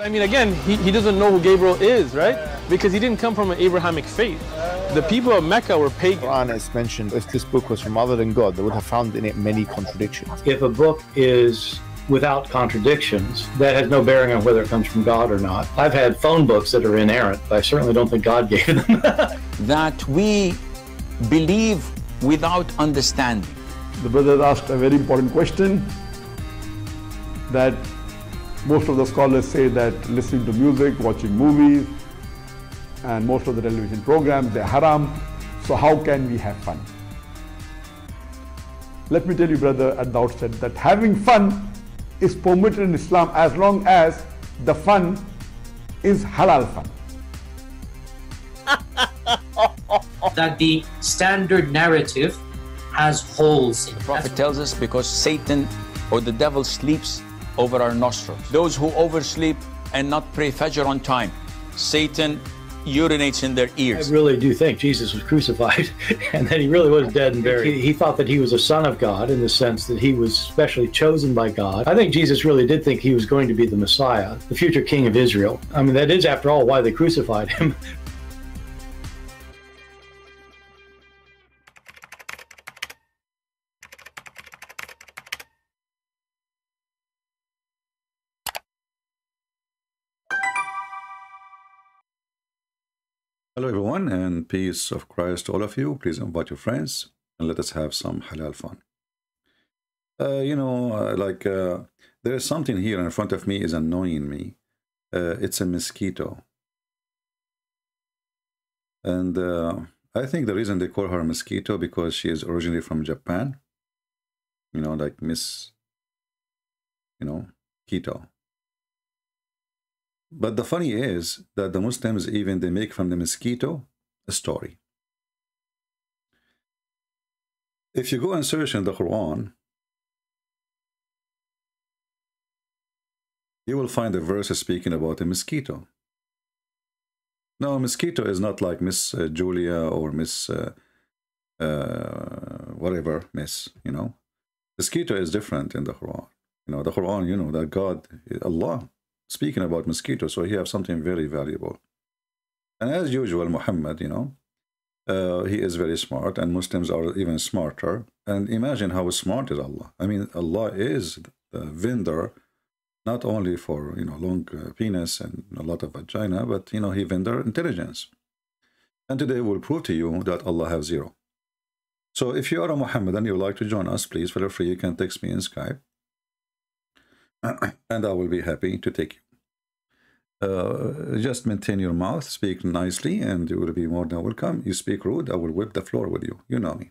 I mean, again, he doesn't know who Gabriel is, right? Because he didn't come from an Abrahamic faith. The people of Mecca were pagan. The Quran is mentioned, if this book was from other than God, they would have found in it many contradictions. If a book is without contradictions, that has no bearing on whether it comes from God or not. I've had phone books that are inerrant, but I certainly don't think God gave them. That we believe without understanding. The brother asked a very important question, that most of the scholars say that listening to music, watching movies, and most of the television programs, they're haram. So how can we have fun? Let me tell you, brother, at the outset, that having fun is permitted in Islam as long as the fun is halal fun. That the standard narrative has holes in it. The Prophet tells us because Satan or the devil sleeps over our nostrils. Those who oversleep and not pray Fajr on time, Satan urinates in their ears. I really do think Jesus was crucified and that he really was dead and buried. He thought that he was a son of God in the sense that he was specially chosen by God. I think Jesus really did think he was going to be the Messiah, the future king of Israel. I mean, that is, after all, why they crucified him. Hello everyone, and peace of Christ to all of you. Please invite your friends and let us have some halal fun. There is something here in front of me is annoying me. It's a mosquito. And I think the reason they call her a mosquito because she is originally from Japan. You know, like Miss, Keto. But the funny is that the Muslims, even they make from the mosquito a story. If you go and search in the Quran, you will find a verse speaking about a mosquito. Now, a mosquito is not like Miss Julia or Miss whatever, Miss, Mosquito is different in the Quran. The Quran, that God, Allah, speaking about mosquitoes, so he has something very valuable. And as usual, Muhammad, he is very smart, and Muslims are even smarter. And imagine how smart is Allah. I mean, Allah is the vendor, not only for, long penis and a lot of vagina, but, he vendor intelligence. And today we'll prove to you that Allah has zero. So if you are a Muhammadan, you would like to join us, please feel free. You can text me in Skype. And I will be happy to take you. Just maintain your mouth, speak nicely, and you will be more than welcome. You speak rude, I will whip the floor with you. You know me.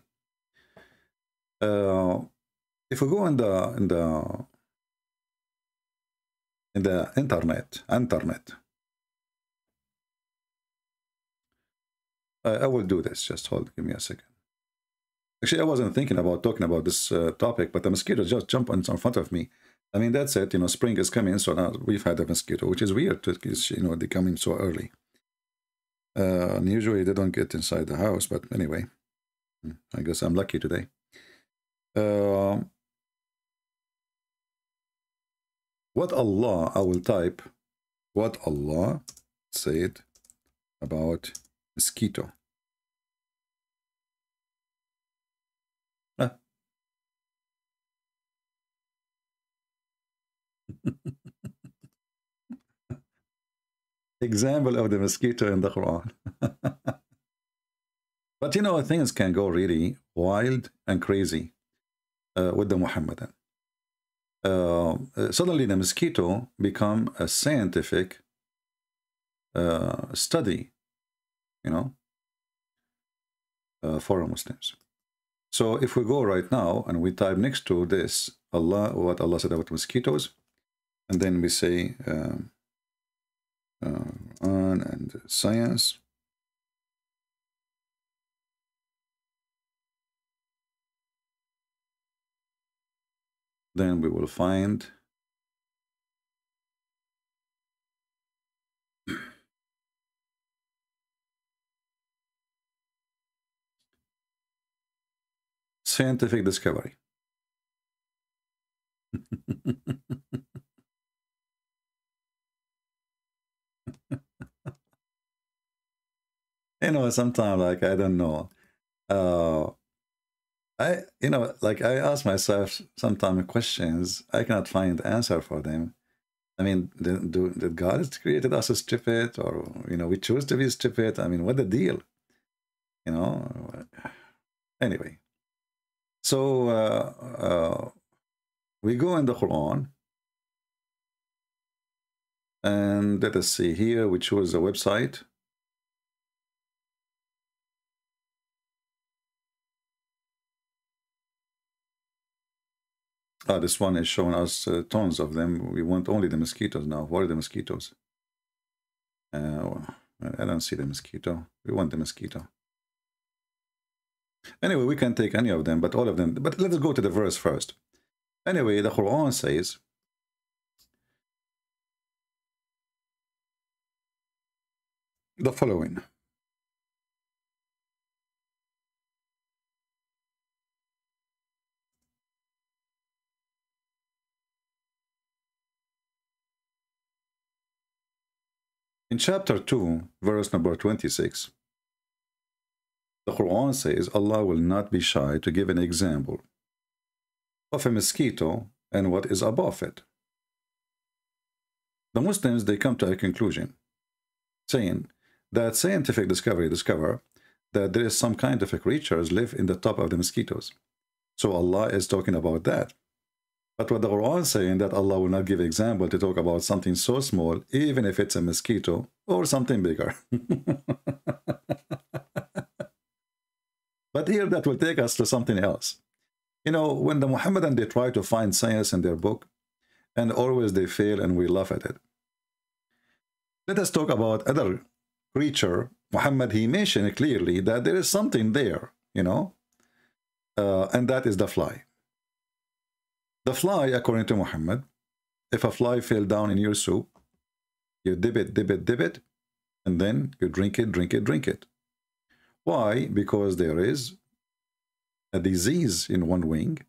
If we go in the internet, I will do this. Just give me a second. Actually, I wasn't thinking about talking about this topic, but the mosquito just jumped in front of me. I mean, that's it. Spring is coming, so now we've had a mosquito, which is weird, because, they come in so early. And usually they don't get inside the house, but anyway, I guess I'm lucky today. What Allah, I will type, what Allah said about mosquito. Example of the mosquito in the Quran. But things can go really wild and crazy with the Muhammadan. Suddenly the mosquito become a scientific study, for Muslims. So if we go right now and we type next to this Allah, what Allah said about mosquitoes, and then we say on and science, then we will find scientific discovery. You know, sometimes, like, I don't know. You know, like, I ask myself sometimes questions, I cannot find answer for them. I mean, did God created us stupid, or, you know, we choose to be stupid? I mean, what the deal? You know? Anyway. So, we go in the Quran, and let us see here, we choose a website. This one is showing us tons of them. We want only the mosquitoes now. What are the mosquitoes? I don't see the mosquito. We want the mosquito. Anyway, we can take any of them, but all of them. But let's go to the verse first. Anyway, the Quran says, the following. In chapter 2, verse number 26, the Quran says, Allah will not be shy to give an example of a mosquito and what is above it. The Muslims, they come to a conclusion, saying that scientific discover that there is some kind of a creatures live in the top of the mosquitoes. So Allah is talking about that. But what the Quran is saying, that Allah will not give example to talk about something so small, even if it's a mosquito or something bigger. But here that will take us to something else. You know, when the Muhammadan, they try to find science in their book, and always they fail and we laugh at it. Let us talk about other creature. Muhammad, he mentioned clearly that there is something there, you know, and that is the fly. The fly, according to Muhammad, if a fly fell down in your soup, you dip it, and then you drink it. Why? Because there is a disease in one wing,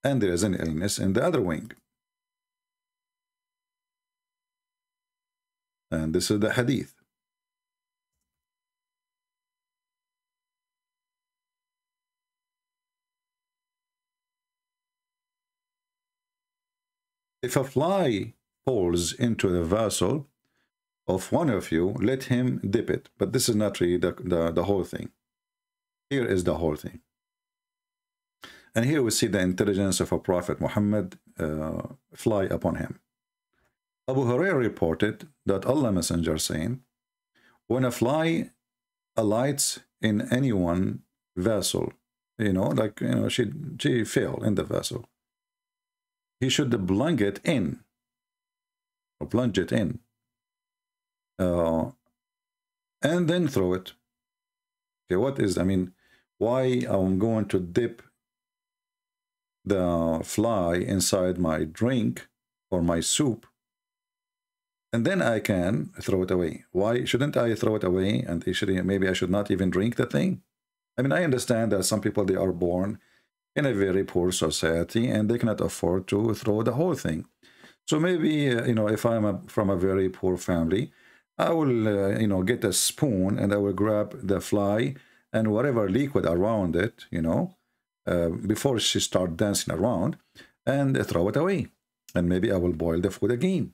and there is an illness in the other wing. And this is the hadith. If a fly falls into the vessel of one of you, let him dip it. But this is not really the whole thing. Here is the whole thing. And here we see the intelligence of a Prophet Muhammad fly upon him. Abu Hurairah reported that Allah Messenger saying, when a fly alights in any one vessel, you know, like, you know, she fell in the vessel, he should plunge it in, and then throw it. Okay, what is, I mean, why I'm going to dip the fly inside my drink or my soup, and then I can throw it away? Why shouldn't I throw it away? And maybe I should not even drink the thing. I mean, I understand that some people, they are born in a very poor society and they cannot afford to throw the whole thing. So maybe, you know, if I'm from a very poor family, I will, you know, get a spoon and I will grab the fly and whatever liquid around it, you know, before she starts dancing around, and throw it away. And maybe I will boil the food again,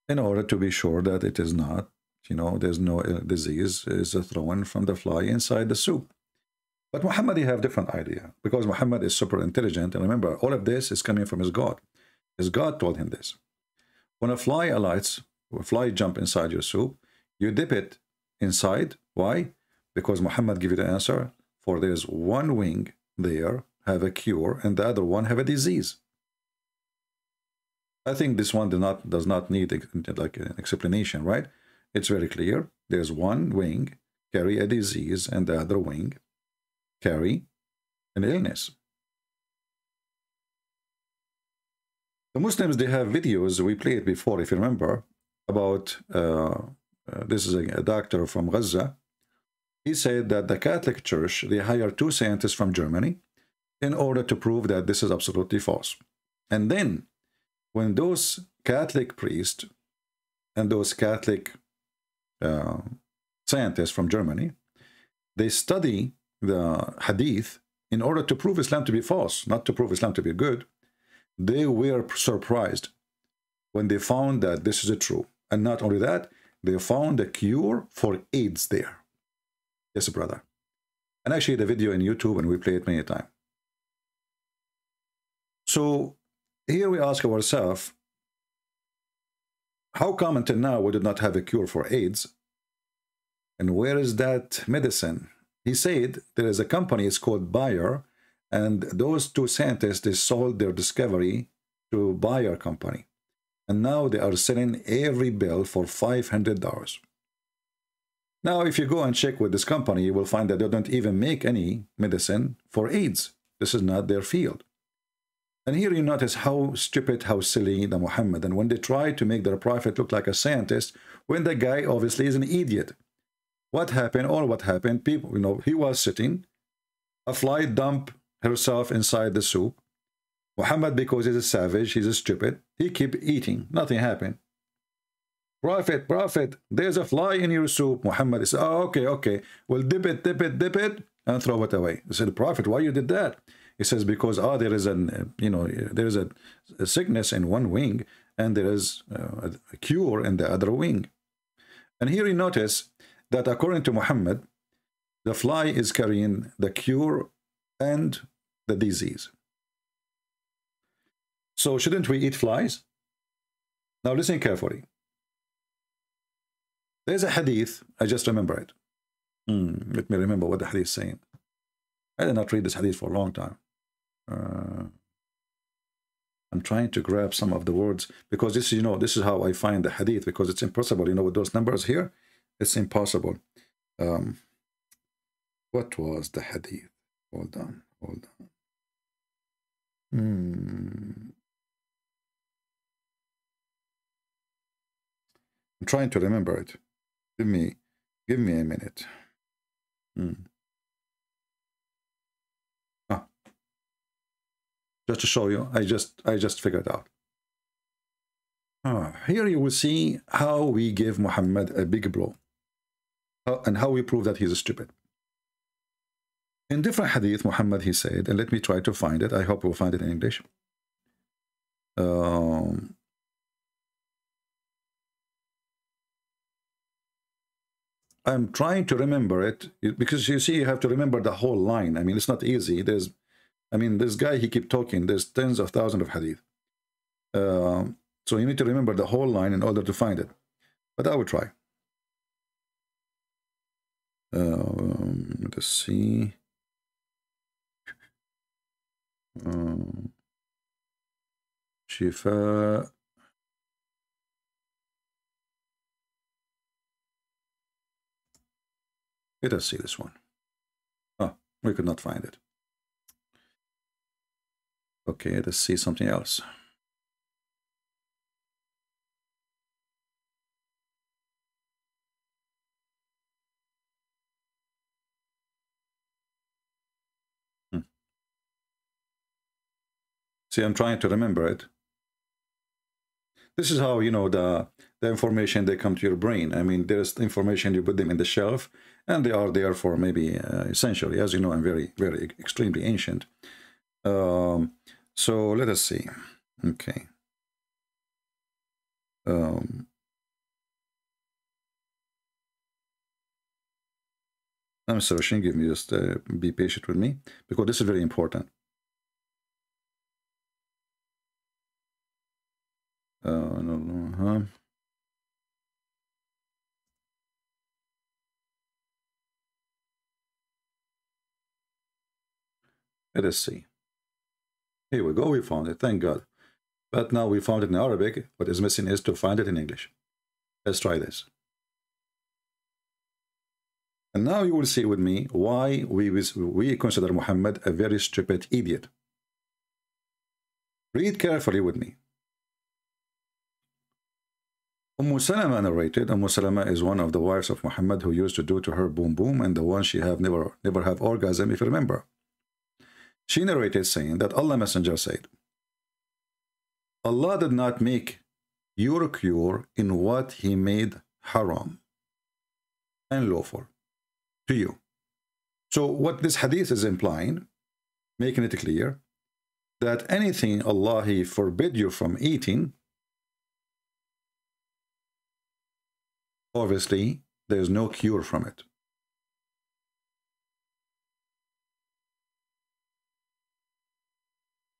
in order to be sure that it is not, you know, there's no disease is thrown from the fly inside the soup. But Muhammad, he have different idea, because Muhammad is super intelligent. And remember, all of this is coming from his God. His God told him this. When a fly alights, a fly jump inside your soup, you dip it inside. Why? Because Muhammad give you the answer. For there's one wing there have a cure, and the other one have a disease. I think this one does not need like an explanation, right? It's very clear. There's one wing carry a disease, and the other wing carry an illness. The Muslims, they have videos, we played before, if you remember, about, this is a doctor from Gaza. He said that the Catholic Church, they hired 2 scientists from Germany in order to prove that this is absolutely false. And then, when those Catholic priests, and those Catholic scientists from Germany, they study the hadith in order to prove Islam to be false, not to prove Islam to be good. They were surprised when they found that this is true. And not only that, they found a cure for AIDS there. Yes, brother. And actually the video in YouTube, and we play it many times. So here we ask ourselves, how come until now we did not have a cure for AIDS? And where is that medicine? He said there is a company, it's called Bayer, and those two scientists, they sold their discovery to Bayer company. And now they are selling every bill for $500. Now, if you go and check with this company, you will find that they don't even make any medicine for AIDS. This is not their field. And here you notice how stupid, how silly the Muhammad. And when they try to make their prophet look like a scientist, when the guy obviously is an idiot. What happened? All what happened, people, you know, he was sitting, a fly dumped herself inside the soup. Muhammad, because he's a savage, he's a stupid, he keep eating. Nothing happened. Prophet, there's a fly in your soup. Muhammad said, oh, okay. Well, dip it, and throw it away. He said, Prophet, why you did that? He says, because there is a sickness in one wing, and there is a cure in the other wing. And here you notice that according to Muhammad, the fly is carrying the cure and the disease. So shouldn't we eat flies? Now listen carefully. There's a hadith, I just remember it. Let me remember what the hadith is saying. I did not read this hadith for a long time. I'm trying to grab some of the words, because this, you know, this is how I find the hadith, because it's impossible, you know, with those numbers here, it's impossible. What was the hadith? Hold on. I'm trying to remember it. Give me a minute. Just to show you, I just figured it out. Here you will see how we give Muhammad a big blow, and how we prove that he's stupid. In different hadith, Muhammad, he said, and let me try to find it. I hope we'll find it in English. I'm trying to remember it, because you see, you have to remember the whole line. I mean, it's not easy. This guy, he keep talking. There's tens of thousands of hadith. So you need to remember the whole line in order to find it. But I will try. Let's see. Shifa. Let us see this one. Oh, we could not find it. Okay, let's see something else. See, I'm trying to remember it. This is how, you know, the information, they come to your brain. I mean, there's information, you put them in the shelf, and they are there for maybe essentially. As you know, I'm very, very extremely ancient. So let us see. Okay. I'm searching. Give me just be patient with me, because this is very important. Let us see. Here we go. We found it. Thank God. But now we found it in Arabic. What is missing is to find it in English. Let's try this. And now you will see with me why we consider Muhammad a very stupid idiot. Read carefully with me. Salama narrated. Salama is one of the wives of Muhammad, who used to do to her boom boom, and the one she have never have orgasm, if you remember. She narrated saying that Allah Messenger said, Allah did not make your cure in what he made haram and lawful to you. So what this hadith is implying, making it clear, that anything Allah he forbid you from eating, obviously there's no cure from it.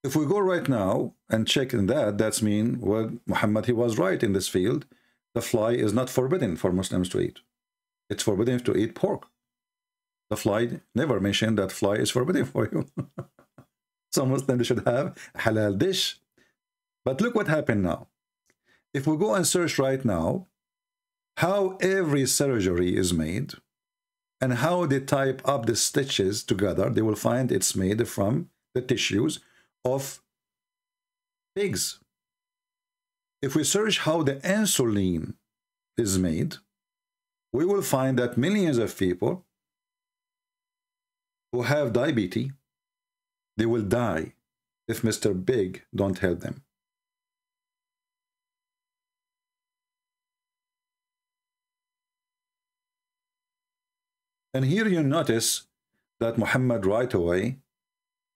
If we go right now and check in that, that's mean, well, Muhammad, he was right in this field. The fly is not forbidden for Muslims to eat. It's forbidden to eat pork. The fly never mentioned that fly is forbidden for you. So Muslims should have a halal dish. But look what happened now. If we go and search right now how every surgery is made and how they type up the stitches together, they will find it's made from the tissues of pigs. If we search how the insulin is made, we will find that millions of people who have diabetes, they will die if Mr. Big don't help them. And here you notice that Muhammad right away,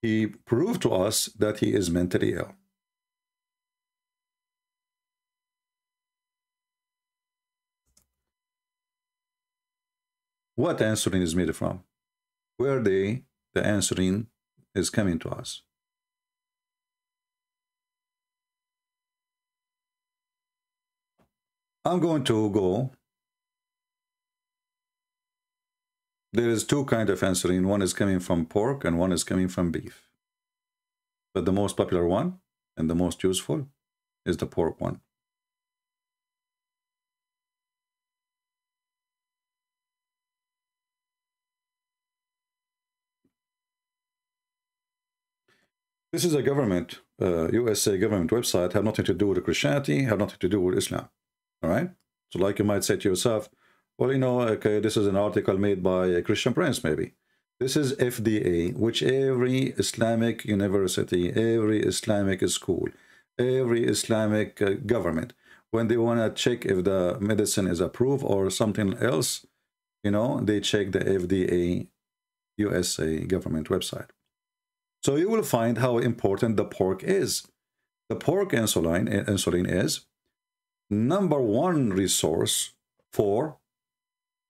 he proved to us that he is mentally ill. What insulin is made from? Where the insulin is coming to us? I'm going to go. There is two kinds of insulin. One is coming from pork and one is coming from beef. But the most popular one and the most useful is the pork one. This is a government, USA government website, have nothing to do with Christianity, have nothing to do with Islam. All right? So like you might say to yourself, well, you know, okay, this is an article made by a Christian Prince, maybe. This is FDA, which every Islamic university, every Islamic school, every Islamic government, when they want to check if the medicine is approved or something else, you know, they check the FDA USA government website. So you will find how important the pork is. The pork insulin is #1 resource for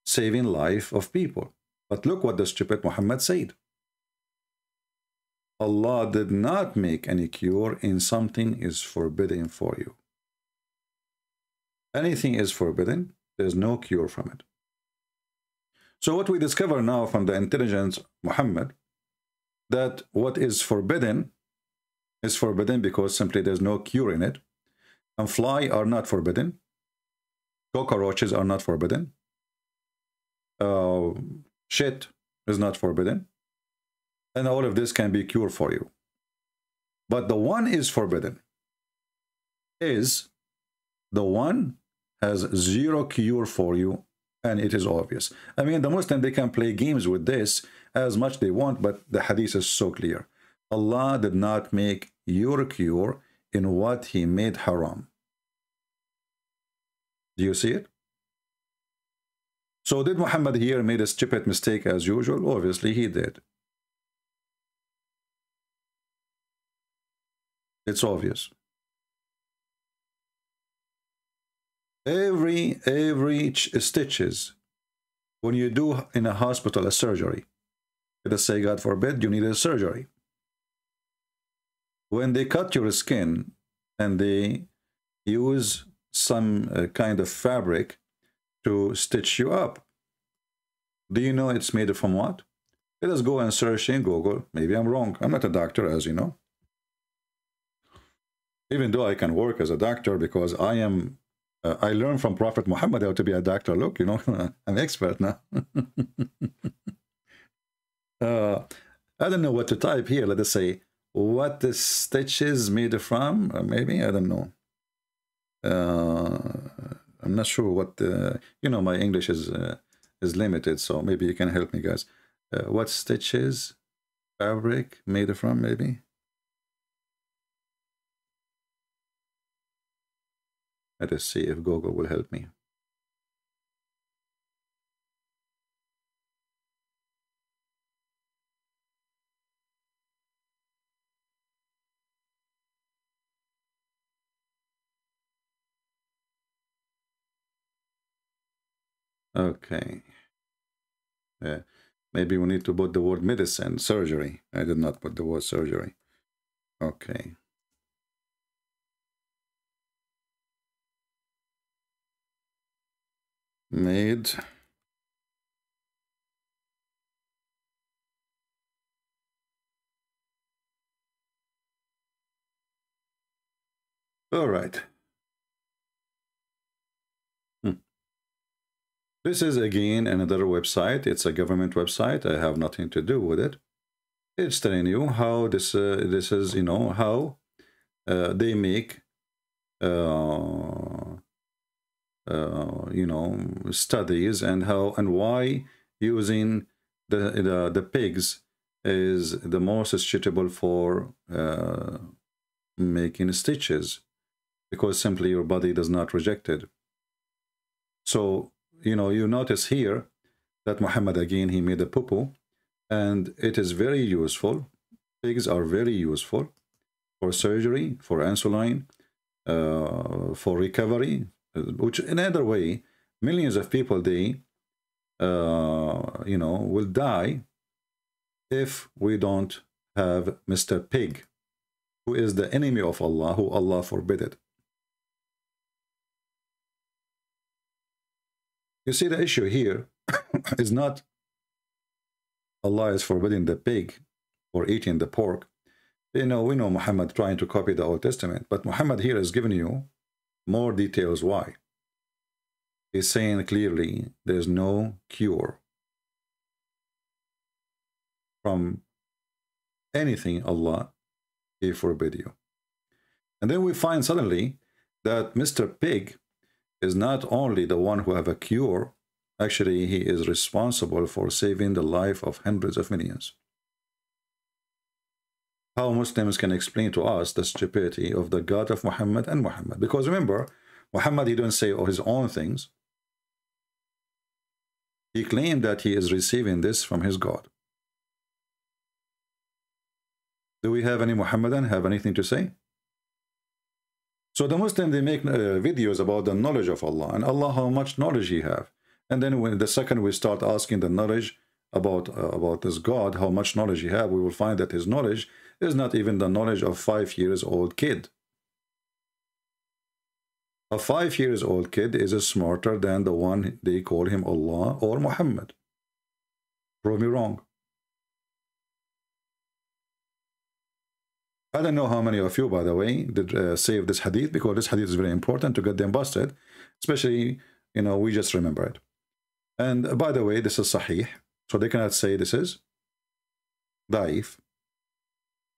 saving life of people. But look what the stupid Muhammad said. Allah did not make any cure in something is forbidden for you. Anything is forbidden, there's no cure from it. So what we discover now from the intelligence Muhammad, that what is forbidden because simply there's no cure in it. And fly are not forbidden. Cockroaches are not forbidden. Shit is not forbidden. And all of this can be cured for you. But the one is forbidden. Is the one has zero cure for you, and it is obvious. I mean, the Muslim, they can play games with this as much they want, but the hadith is so clear. Allah did not make your cure in what he made haram. Do you see it? So did Muhammad here made a stupid mistake as usual? Obviously he did. It's obvious. Every stitches, when you do in a hospital a surgery, let us say, God forbid, you need a surgery. When they cut your skin and they use some kind of fabric to stitch you up, do you know it's made from what? Let us go and search in Google. Maybe I'm wrong. I'm not a doctor, as you know. Even though I can work as a doctor because I am, I learned from Prophet Muhammad how to be a doctor. Look, you know, I'm expert now. I don't know what to type here. Let us say, what the stitch is made from? Maybe, I don't know. I'm not sure what, you know, my English is limited, so maybe you can help me, guys. What stitches, fabric made from, maybe? Let us see if Google will help me. Okay. Maybe we need to put the word medicine, surgery. I did not put the word surgery. Okay. Made. All right. This is again another website. It's a government website. I have nothing to do with it. It's telling you how this is, you know, how they make you know, studies, and how and why using the pigs is the most suitable for making stitches, because simply your body does not reject it. So, you know, you notice here that Muhammad, again, he made a poo-poo, and it is very useful. Pigs are very useful for surgery, for insulin, for recovery, which in another way, millions of people, they, you know, will die if we don't have Mr. Pig, who is the enemy of Allah, who Allah forbid it. You see, the issue here is not Allah is forbidding the pig or eating the pork. You know, we know Muhammad trying to copy the Old Testament, but Muhammad here is giving you more details why. He's saying clearly there's no cure from anything Allah He forbid you. And then we find suddenly that Mr. Pig is not only the one who have a cure, actually he is responsible for saving the life of hundreds of millions. How Muslims can explain to us the stupidity of the God of Muhammad and Muhammad? Because remember, Muhammad, he didn't say his own things. He claimed that he is receiving this from his God. Do we have any Muhammadan have anything to say? So the Muslims, they make videos about the knowledge of Allah, and Allah, how much knowledge He have. And then when the second we start asking the knowledge about this God, how much knowledge He have, we will find that His knowledge is not even the knowledge of a 5-year-old kid. A 5-year-old kid is smarter than the one they call him Allah or Muhammad. Prove me wrong. I don't know how many of you, by the way, did save this hadith, because this hadith is very important to get them busted, especially, you know, we just remember it. And by the way, this is sahih, so they cannot say this is daif.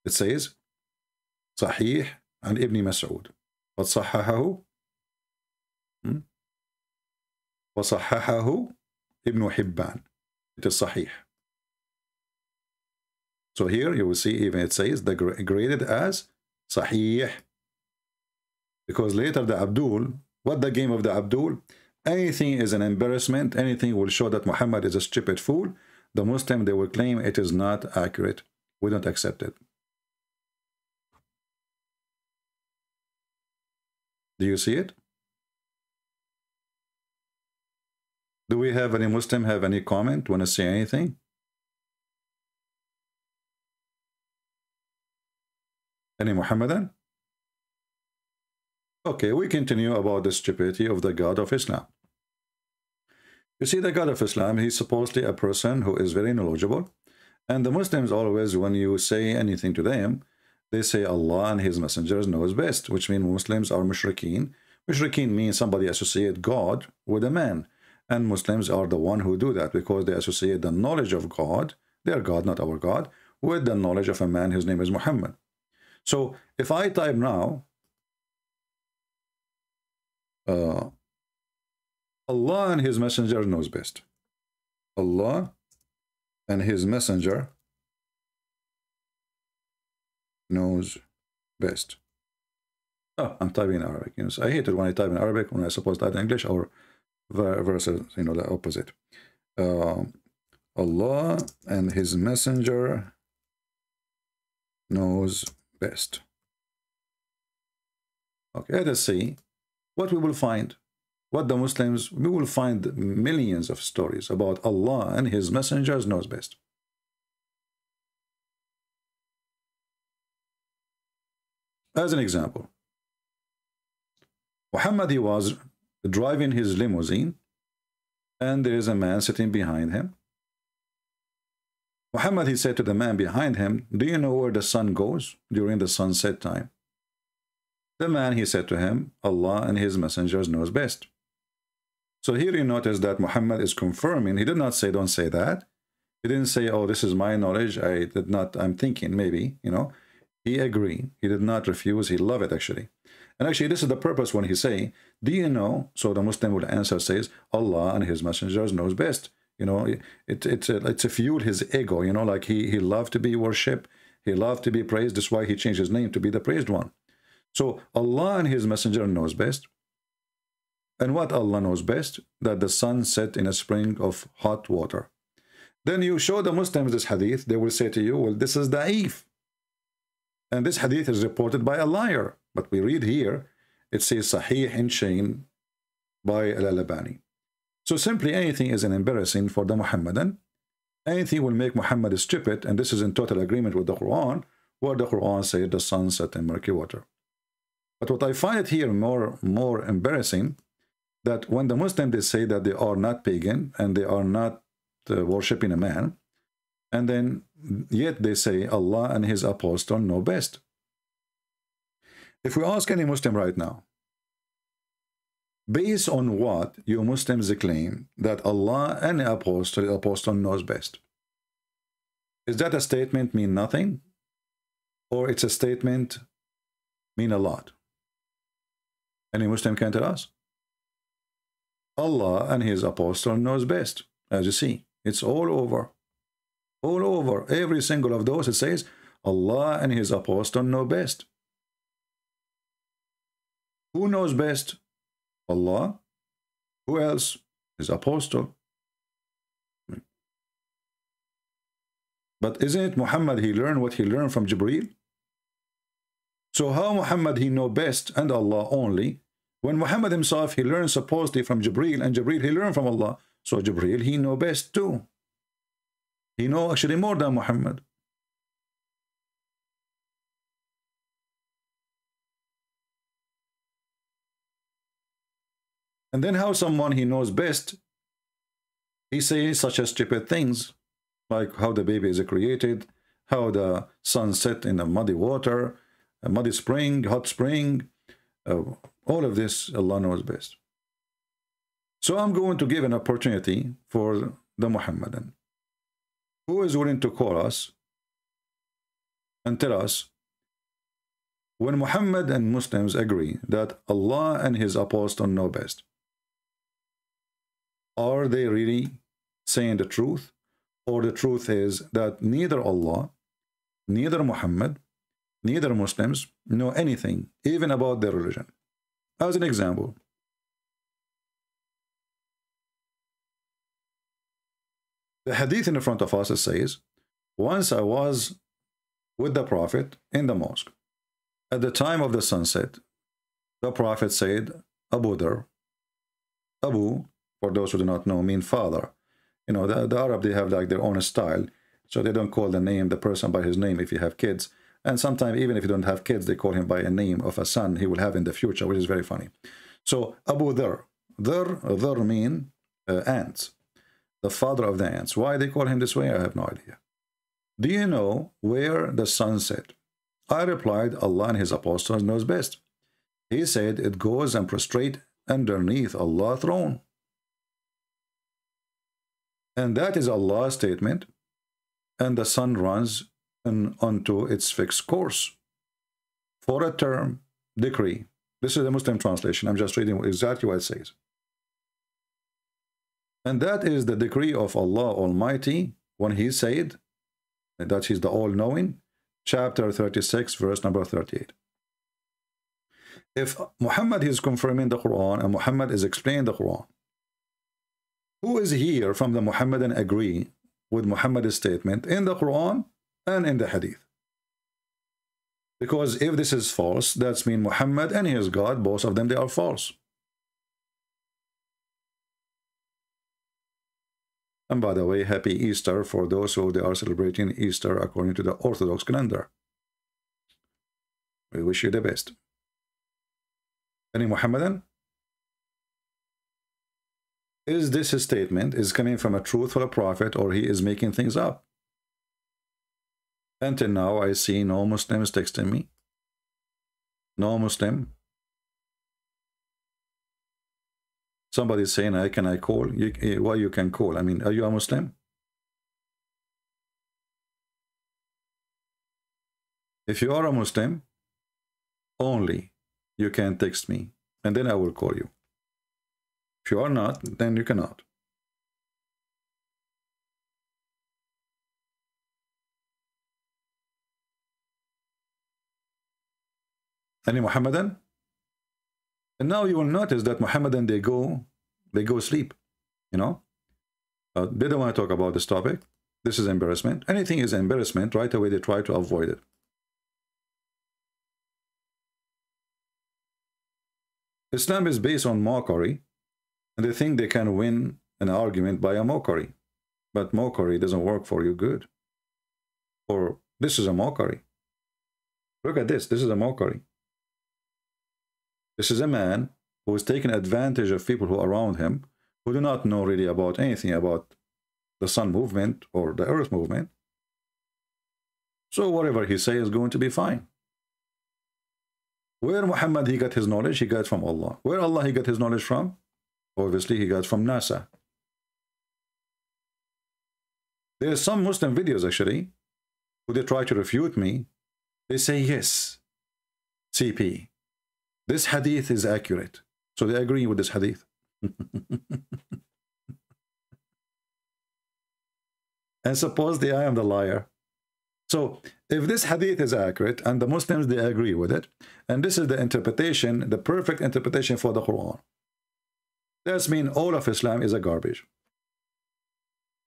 It says sahih and Ibn Mas'ud. What sahahahu? وصححه Ibn Hibban. It is sahih. So here you will see even it says the graded as sahih. Because later the Abdul, what the game of the Abdul? Anything is an embarrassment, anything will show that Muhammad is a stupid fool. The Muslim, they will claim it is not accurate. We don't accept it. Do you see it? Do we have any Muslim have any comment? Want to say anything? Any Muhammadan? Okay, we continue about the stupidity of the God of Islam. You see, the God of Islam, he's supposedly a person who is very knowledgeable. And the Muslims always, when you say anything to them, they say Allah and His messengers knows best, which means Muslims are mushrikeen. Mushrikeen means somebody associate God with a man. And Muslims are the one who do that because they associate the knowledge of God, their God, not our God, with the knowledge of a man whose name is Muhammad. So if I type now, Allah and His messenger knows best. Allah and His messenger knows best. Oh, I'm typing in Arabic. You know, so I hate it when I type in Arabic when I supposed to type in English, or versus, you know, the opposite. Allah and His Messenger knows best. Okay, let us see what we will find. What the Muslims, we will find millions of stories about Allah and His messengers knows best. As an example, Muhammad, he was driving his limousine, and there is a man sitting behind him. Muhammad, he said to the man behind him, do you know where the sun goes during the sunset time? The man, he said to him, Allah and His messengers knows best. So here you notice that Muhammad is confirming. He did not say, don't say that. He didn't say, oh, this is my knowledge. I'm thinking maybe, you know. He agreed. He did not refuse. He loved it, actually. And actually, this is the purpose when he say, do you know? So the Muslim will answer, says, Allah and His messengers knows best. You know, it's a fuel his ego, you know, like he loved to be worshipped. He loved to be praised. That's why he changed his name to be the praised one. So Allah and His messenger knows best. And what Allah knows best? That the sun set in a spring of hot water. Then you show the Muslims this hadith, they will say to you, well, this is da'if. And this hadith is reported by a liar. But we read here, it says Sahih in chain by al-Albani. So simply anything is an embarrassing for the Muhammadan. Anything will make Muhammad stupid, and this is in total agreement with the Quran, where the Quran says the sun set in murky water. But what I find it here more embarrassing, that when the Muslims, they say that they are not pagan and they are not worshipping a man, and then yet they say Allah and His apostle know best. If we ask any Muslim right now, based on what you Muslims claim that Allah and the apostle knows best, is that a statement mean nothing, or it's a statement mean a lot? Any Muslim can tell us. Allah and His apostle knows best. As you see, it's all over. All over. Every single of those, it says, Allah and His apostle know best. Who knows best? Allah. Who else? His apostle. But isn't it Muhammad, he learned what he learned from Jibreel? So how Muhammad, he know best and Allah only, when Muhammad himself, he learned supposedly from Jibreel, and Jibreel, he learned from Allah. So Jibreel, he know best too. He know actually more than Muhammad. And then how someone he knows best, he says such as stupid things, like how the baby is created, how the sun set in a muddy water, a muddy spring, hot spring, all of this Allah knows best. So I'm going to give an opportunity for the Muhammadan. Who is willing to call us and tell us, when Muhammad and Muslims agree that Allah and His apostle know best, are they really saying the truth? Or the truth is that neither Allah, neither Muhammad, neither Muslims know anything, even about their religion? As an example, the hadith in the front of us says, once I was with the Prophet in the mosque. At the time of the sunset, the Prophet said, Abu Dhar. Abu, for those who do not know, mean father. You know, the Arab, they have like their own style. So they don't call the person by his name if you have kids. And sometimes, even if you don't have kids, they call him by a name of a son he will have in the future, which is very funny. So Abu Dhar. Dhar mean ants. The father of the ants. Why they call him this way, I have no idea. Do you know where the sun set? I replied, Allah and His apostles knows best. He said, it goes and prostrate underneath Allah's throne. And that is Allah's statement. And the sun runs onto its fixed course for a term, decree. This is the Muslim translation. I'm just reading exactly what it says. And that is the decree of Allah Almighty when He said that He's the all-knowing. Chapter 36, verse number 38. If Muhammad is confirming the Quran and Muhammad is explaining the Quran, who is here from the Muhammadan agree with Muhammad's statement in the Quran and in the Hadith? Because if this is false, that's mean Muhammad and his God, both of them, they are false. And by the way, happy Easter for those who they are celebrating Easter according to the Orthodox calendar. We wish you the best. Any Muhammadan? Is this a statement is coming from a truthful prophet, or he is making things up? Until now, I see no Muslims texting me. No Muslim. Somebody's saying, can I call? Why you can call? I mean, are you a Muslim? If you are a Muslim, only you can text me, and then I will call you. If you are not, then you cannot. Any Muhammadan? And now you will notice that Muhammadan, they go sleep, you know. They don't want to talk about this topic. This is embarrassment. Anything is embarrassment, right away they try to avoid it. Islam is based on mockery, and they think they can win an argument by a mockery. But mockery doesn't work for you good. Or this is a mockery. Look at this. This is a mockery. This is a man who is taking advantage of people who are around him, who do not know really about anything about the sun movement or the earth movement. So whatever he says is going to be fine. Where Muhammad he got his knowledge? He got from Allah. Where Allah he got his knowledge from? Obviously he got from NASA. There are some Muslim videos actually who they try to refute me. They say yes, CP, this hadith is accurate. So they agree with this hadith. And supposedly I am the liar. So if this hadith is accurate and the Muslims they agree with it, and this is the interpretation, the perfect interpretation for the Quran, that means all of Islam is a garbage.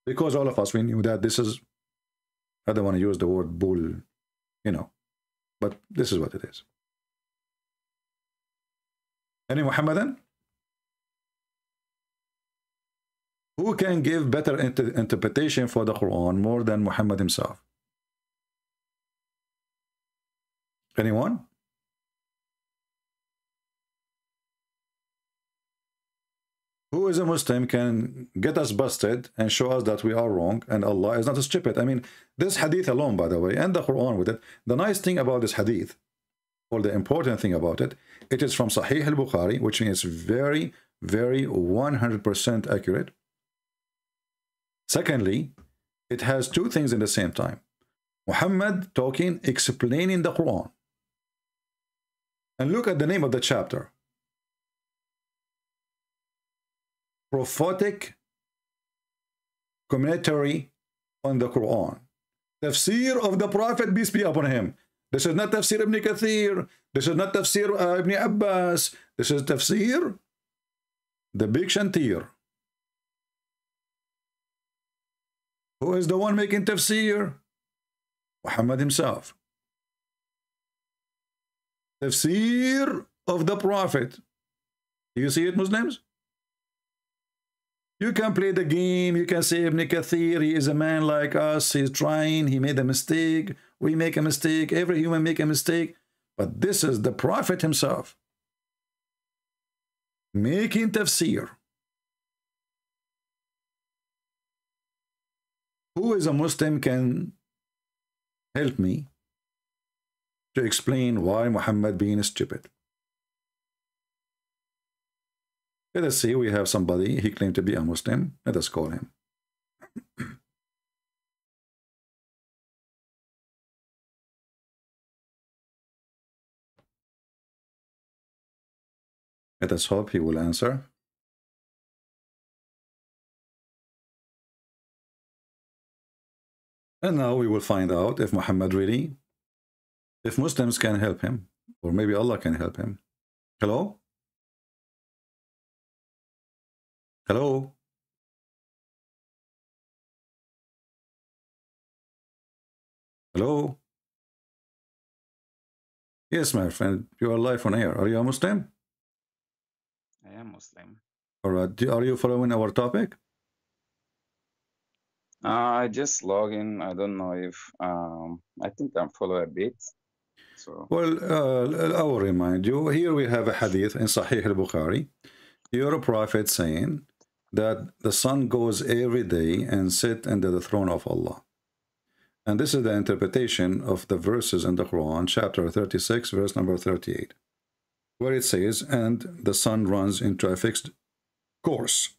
Because all of us, we knew that this is, I don't want to use the word bull, you know, but this is what it is. Any Muhammadan? Who can give better interpretation for the Quran more than Muhammad himself? Anyone? Who is a Muslim can get us busted and show us that we are wrong and Allah is not stupid? I mean, this hadith alone, by the way, and the Quran with it, the nice thing about this hadith, or the important thing about it, it is from Sahih al-Bukhari, which means very, very 100% accurate. Secondly, it has two things in the same time. Muhammad talking, explaining the Quran. And look at the name of the chapter. Prophetic commentary on the Quran. Tafsir of the Prophet, peace be upon him. This is not Tafsir Ibn Kathir. This is not Tafsir Ibn Abbas. This is Tafsir, the big Shantir. Who is the one making Tafsir? Muhammad himself. Tafsir of the Prophet. Do you see it, Muslims? You can play the game. You can say Ibn Kathir, he is a man like us. He's trying. He made a mistake. We make a mistake. Every human make a mistake. But this is the Prophet himself making tafsir. Who is a Muslim can help me to explain why Muhammad being stupid? Let us see, we have somebody, he claimed to be a Muslim. Let us call him. Let us hope he will answer. And now we will find out if Muhammad really, if Muslims can help him, or maybe Allah can help him. Hello? Hello? Hello? Yes, my friend, you are live on air. Are you a Muslim? I am Muslim. All right. Are you following our topic? I just log in. I don't know if I think I'm follow a bit. So Well, I will remind you. Here we have a hadith in Sahih al-Bukhari. Your prophet saying that the sun goes every day and sit under the throne of Allah. And this is the interpretation of the verses in the Quran, chapter 36, verse number 38, where it says, and the sun runs into a fixed course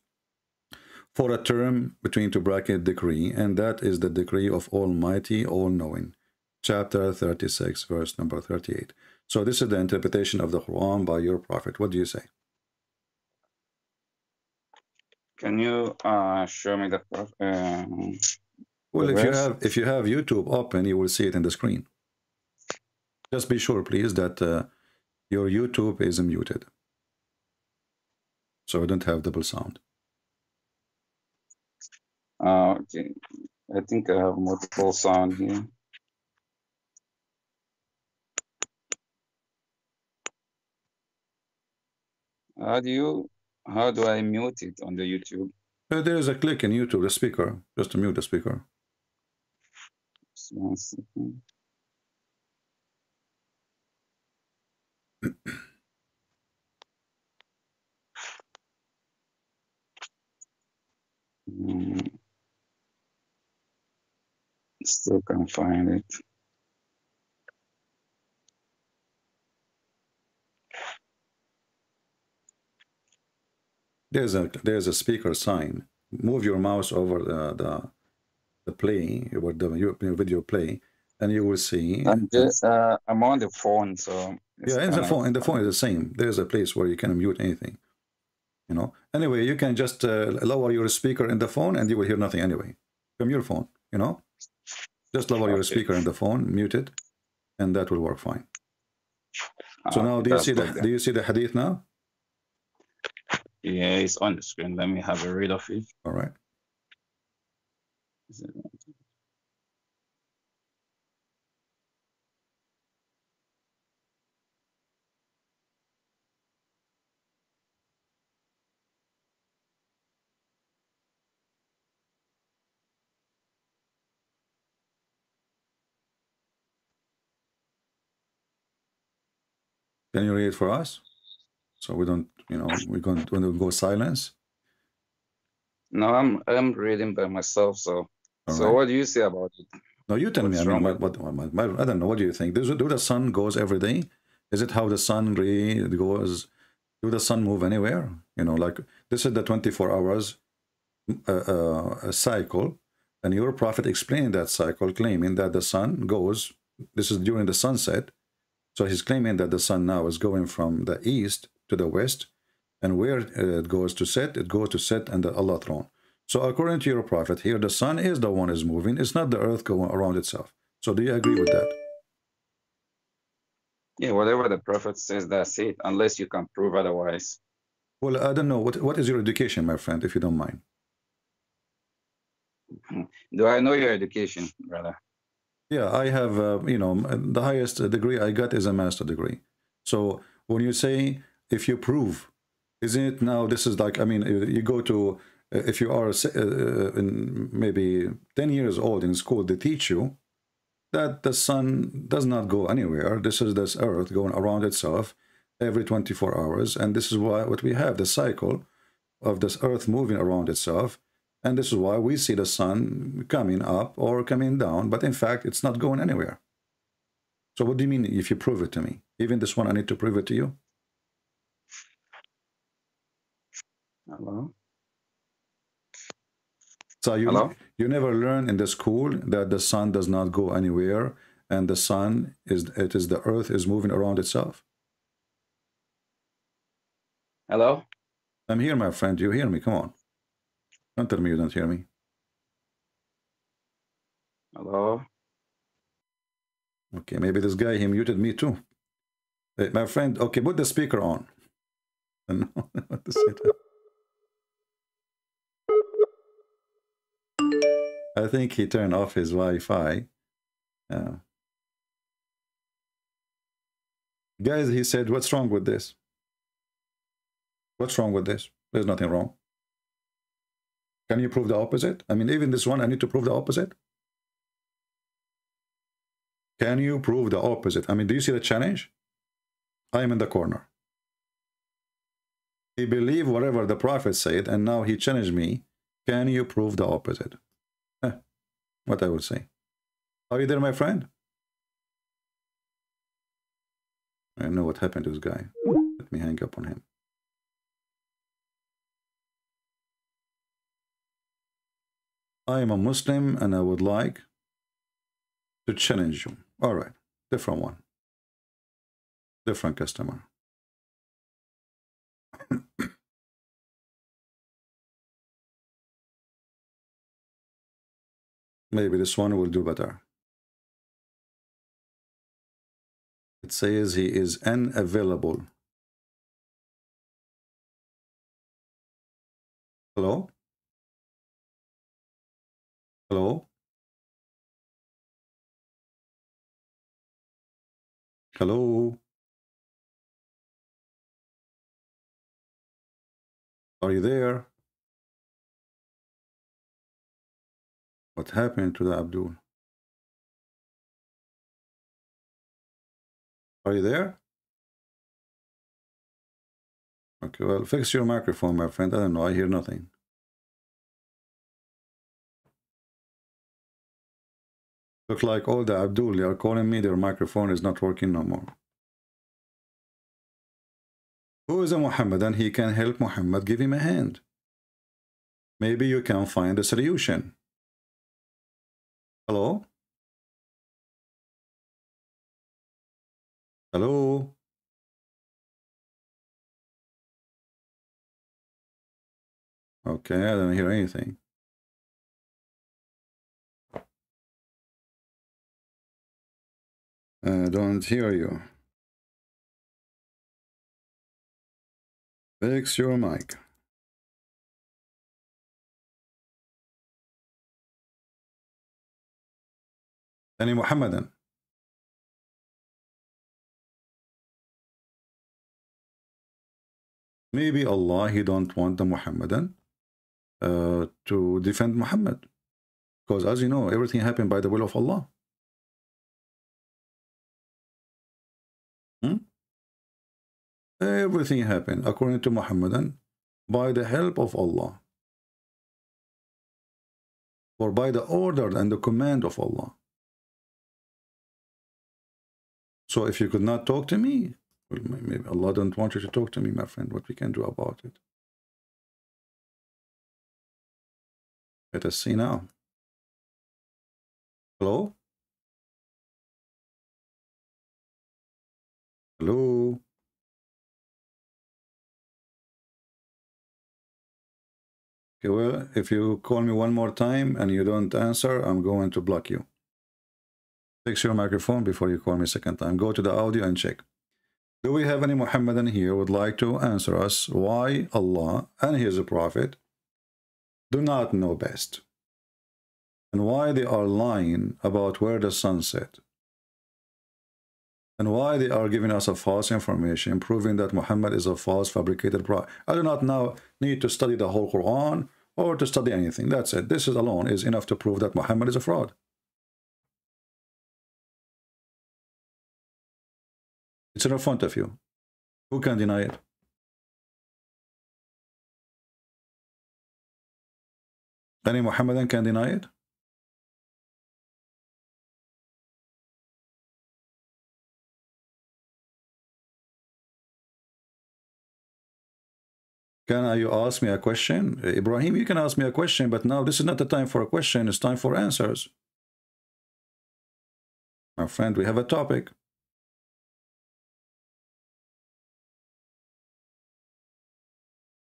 for a term between two bracket decree, and that is the decree of Almighty, all-knowing. Chapter 36, verse number 38. So this is the interpretation of the Quran by your prophet. What do you say? can you show me the Well, verse? if you have YouTube open, you will see it in the screen. Just be sure, please, that your YouTube is muted, so we don't have double sound. Okay, I think I have multiple sound here. How do I mute it on the YouTube? There is a click in YouTube, the speaker, just to mute the speaker. Just 1 second. Still can't find it. There's a speaker sign. Move your mouse over the play, or the video play, and you will see. I'm on the phone, so yeah, in the phone is the same. There's a place where you can mute anything. You know. Anyway, you can just lower your speaker in the phone, and you will hear nothing anyway from your phone. You know, just lower your speaker in the phone, mute it, and that will work fine. So now, do you see the hadith now? Yeah, it's on the screen. Let me have a read of it. All right. Can you read it for us? So we don't, you know, we're going to go silence. No, I'm reading by myself. So right. What do you say about it? No, you tell me. I mean, I don't know. What do you think? Do the sun goes every day? Is it how the sun really goes? Do the sun move anywhere? You know, like this is the 24 hours cycle, and your prophet explained that cycle, claiming that the sun goes. This is during the sunset. So he's claiming that the sun now is going from the east to the west, and where it goes to set under Allah throne. So according to your prophet here, the sun is the one is moving. It's not the earth going around itself. So do you agree with that? Yeah, whatever the prophet says, that's it, unless you can prove otherwise. Well, I don't know. What is your education, my friend, if you don't mind? Do I know your education, brother? Yeah, I have, you know, the highest degree I got is a master degree. So when you say, if you prove, isn't it now, this is like, I mean, you go to, if you are maybe 10 years old in school, they teach you that the sun does not go anywhere. This is this earth going around itself every 24 hours. And this is why what we have, the cycle of this earth moving around itself. And this is why we see the sun coming up or coming down, but in fact, it's not going anywhere. So what do you mean if you prove it to me? Even this one, I need to prove it to you? Hello? So you never learn in the school that the sun does not go anywhere, and the sun the earth is moving around itself? Hello? I'm here, my friend. You hear me? Come on. Don't tell me you don't hear me. Hello? Okay, maybe this guy, he muted me too. My friend, okay, put the speaker on. I don't know what to say to I think he turned off his Wi-Fi. Guys, he said, what's wrong with this? What's wrong with this? There's nothing wrong. Can you prove the opposite? I mean, even this one, I need to prove the opposite. Can you prove the opposite? I mean, do you see the challenge? I am in the corner. He believed whatever the prophet said, and now he challenged me. Can you prove the opposite? What I would say. Are you there, my friend? I know what happened to this guy. Let me hang up on him. I am a Muslim and I would like to challenge you. All right, different one. Different customer. Maybe this one will do better. It says he is unavailable. Hello? Hello? Hello? Are you there? What happened to the Abdul? Are you there? Okay, well, fix your microphone, my friend. I don't know. I hear nothing. Look like all the Abdul, they are calling me. Their microphone is not working no more. Who is a Muhammadan? He can help Muhammad. Give him a hand. Maybe you can find a solution. Hello? Hello? Okay, I don't hear anything. I don't hear you. Fix your mic. Any Muhammadan? Maybe Allah, he don't want the Muhammadan to defend Muhammad. Because as you know, everything happened by the will of Allah. Everything happened according to Muhammadan by the help of Allah. Or by the order and the command of Allah. So if you could not talk to me, well, maybe Allah don't want you to talk to me, my friend. What we can do about it? Let us see now. Hello? Hello? Okay, well, if you call me one more time and you don't answer, I'm going to block you. Fix your microphone before you call me a second time. Go to the audio and check. Do we have any Muhammadan here who would like to answer us why Allah and His Prophet do not know best? And why they are lying about where the sun set? And why they are giving us a false information, proving that Muhammad is a false fabricated prophet? I do not now need to study the whole Quran or to study anything. That's it. This is alone is enough to prove that Muhammad is a fraud. It's in front of you. Who can deny it? Any Muhammadan can deny it? Can you ask me a question? Ibrahim, you can ask me a question, but now this is not the time for a question. It's time for answers. My friend, we have a topic.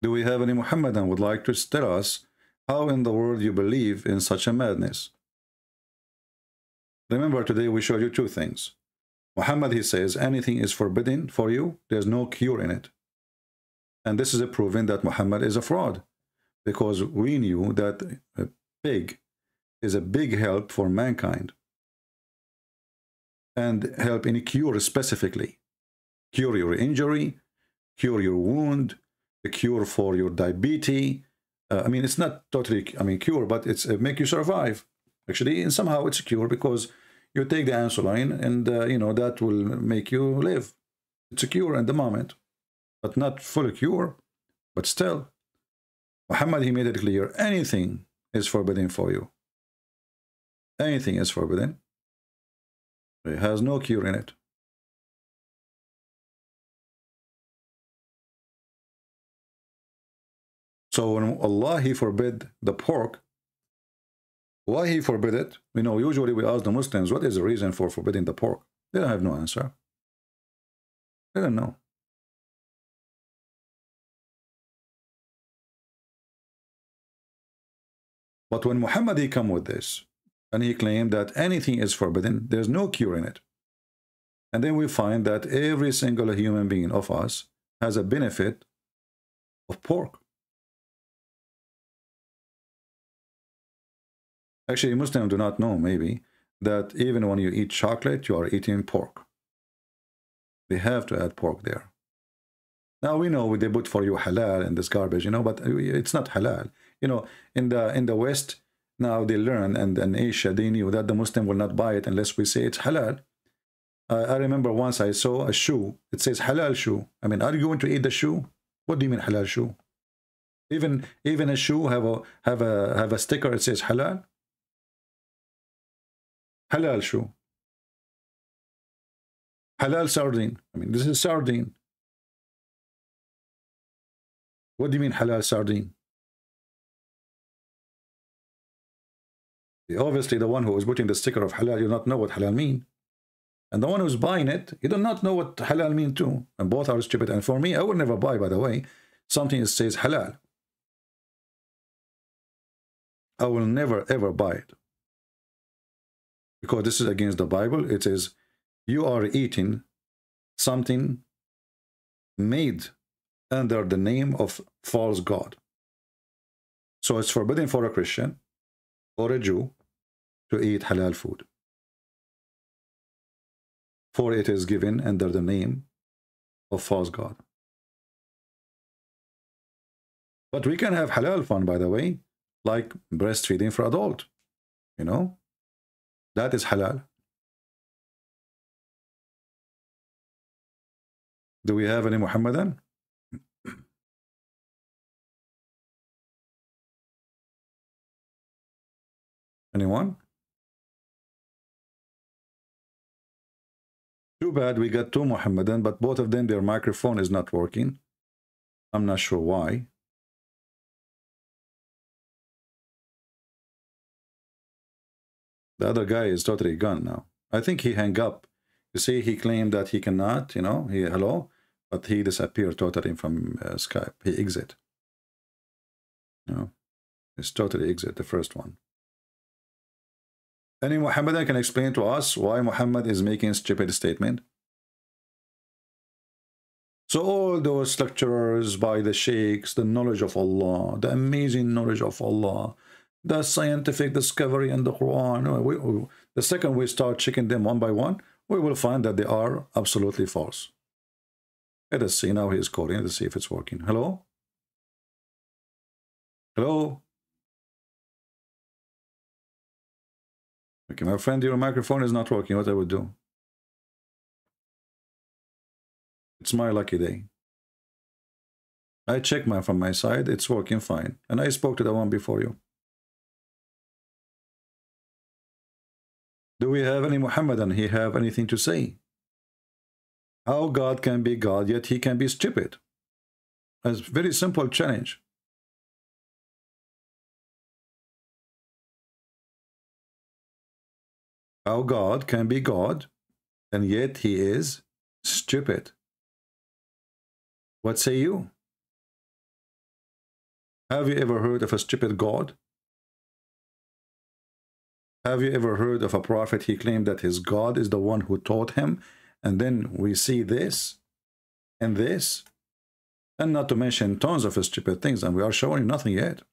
Do we have any Muhammadan would like to tell us how in the world you believe in such a madness? Remember, today we showed you two things. Muhammad, he says, anything is forbidden for you, there's no cure in it. And this is a proving that Muhammad is a fraud, because we knew that a pig is a big help for mankind and help in a cure specifically. Cure your injury, cure your wound, a cure for your diabetes. I mean, it's not totally, cure, but it's make you survive. Actually, and somehow it's a cure because you take the insulin and, that will make you live. It's a cure at the moment, but not full cure. But still, Muhammad, he made it clear, anything is forbidden for you. Anything is forbidden. It has no cure in it. So when Allah, he forbid the pork, why he forbid it? Usually we ask the Muslims, what is the reason for forbidding the pork? They don't have no answer. They don't know. But when Muhammad, he come with this, and he claimed that anything is forbidden, there's no cure in it. And then we find that every single human being of us has a benefit of pork. Actually, Muslims do not know, maybe, that even when you eat chocolate, you are eating pork. They have to add pork there. Now we know they put for you halal in this garbage, but it's not halal. In the West, now they learn, and in Asia, they knew that the Muslim will not buy it unless we say it's halal. I remember once I saw a shoe. It says halal shoe. I mean, are you going to eat the shoe? What do you mean halal shoe? Even a shoe have a sticker. It says halal. Halal shoe. Halal sardine. I mean, this is sardine. What do you mean halal sardine? Obviously, the one who is putting the sticker of halal, you don't know what halal mean. And the one who's buying it, you do not know what halal mean too. And both are stupid. And for me, I will never buy, by the way, something that says halal. I will never, ever buy it. Because this is against the Bible. It says, you are eating something made under the name of false God. So it's forbidden for a Christian or a Jew to eat halal food, for it is given under the name of false God. But we can have halal fun, by the way, like breastfeeding for adult. That is halal. Do we have any Muhammadan? Anyone? Too bad we got two Muhammadan, but both of them, their microphone is not working. I'm not sure why. The other guy is totally gone now. I think he hung up. You see, he claimed that he cannot, hello, but he disappeared totally from Skype. He exit. It's totally exit, the first one. Any Muhammadan can explain to us why Muhammad is making a stupid statement? So all those lecturers by the sheikhs, the knowledge of Allah, the amazing knowledge of Allah, the scientific discovery in the Quran, the second we start checking them one by one, we will find that they are absolutely false. Let us see. Now he is calling. Let's see if it's working. Hello? Hello? Okay, my friend, your microphone is not working. What I would do? It's my lucky day. I checked from my side. It's working fine. And I spoke to the one before you. Do we have any Muhammadan? He have anything to say? How God can be God, yet he can be stupid? It's a very simple challenge. How God can be God, and yet he is stupid? What say you? Have you ever heard of a stupid God? Have you ever heard of a prophet? He claimed that his God is the one who taught him, And then we see this and this, and not to mention tons of stupid things, and we are showing nothing yet.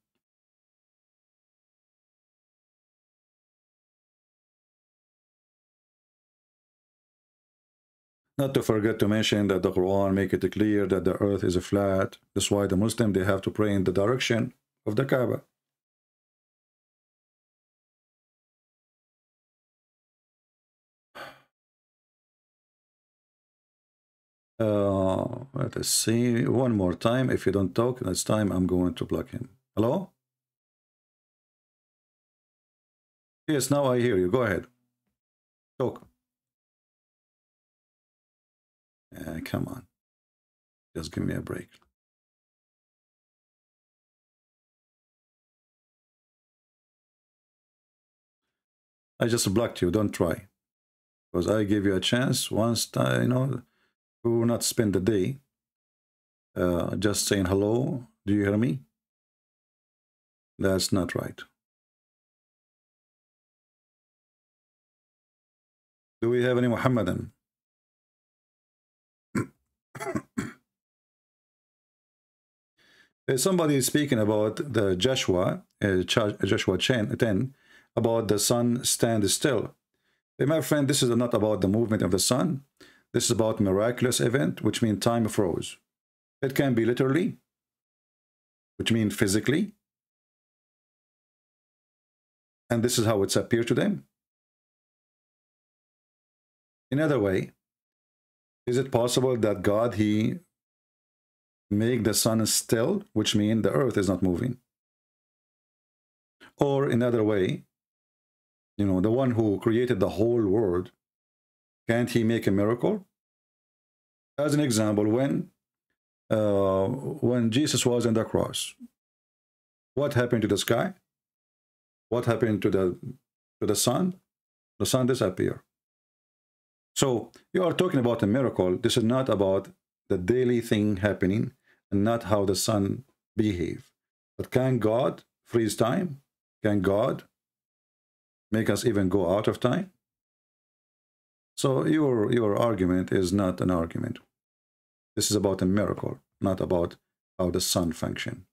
Not to forget to mention that the Quran make it clear that the earth is flat. That's why the Muslim, they have to pray in the direction of the Kaaba. Let us see one more time. If you don't talk, next time I'm going to block him. Hello? Yes, now I hear you. Go ahead. Talk. Come on. Just give me a break. I just blocked you. Don't try. Because I gave you a chance once, you know, we will not spend the day just saying hello. Do you hear me? That's not right. Do we have any Muhammadan? Somebody is speaking about the Joshua 10, about the sun stand still. My friend, this is not about the movement of the sun. This is about miraculous event, which means time froze. It can be literally, which means physically. And this is how it's appeared to them. Another way, is it possible that God, he make the sun still, which means the earth is not moving? Or another way, you know, the one who created the whole world, can't he make a miracle? As an example, when Jesus was on the cross, what happened to the sky? What happened to the sun? The sun disappeared. So you are talking about a miracle. This is not about the daily thing happening and not how the sun behave. But can God freeze time? Can God make us even go out of time? So your argument is not an argument. This is about a miracle, not about how the sun function.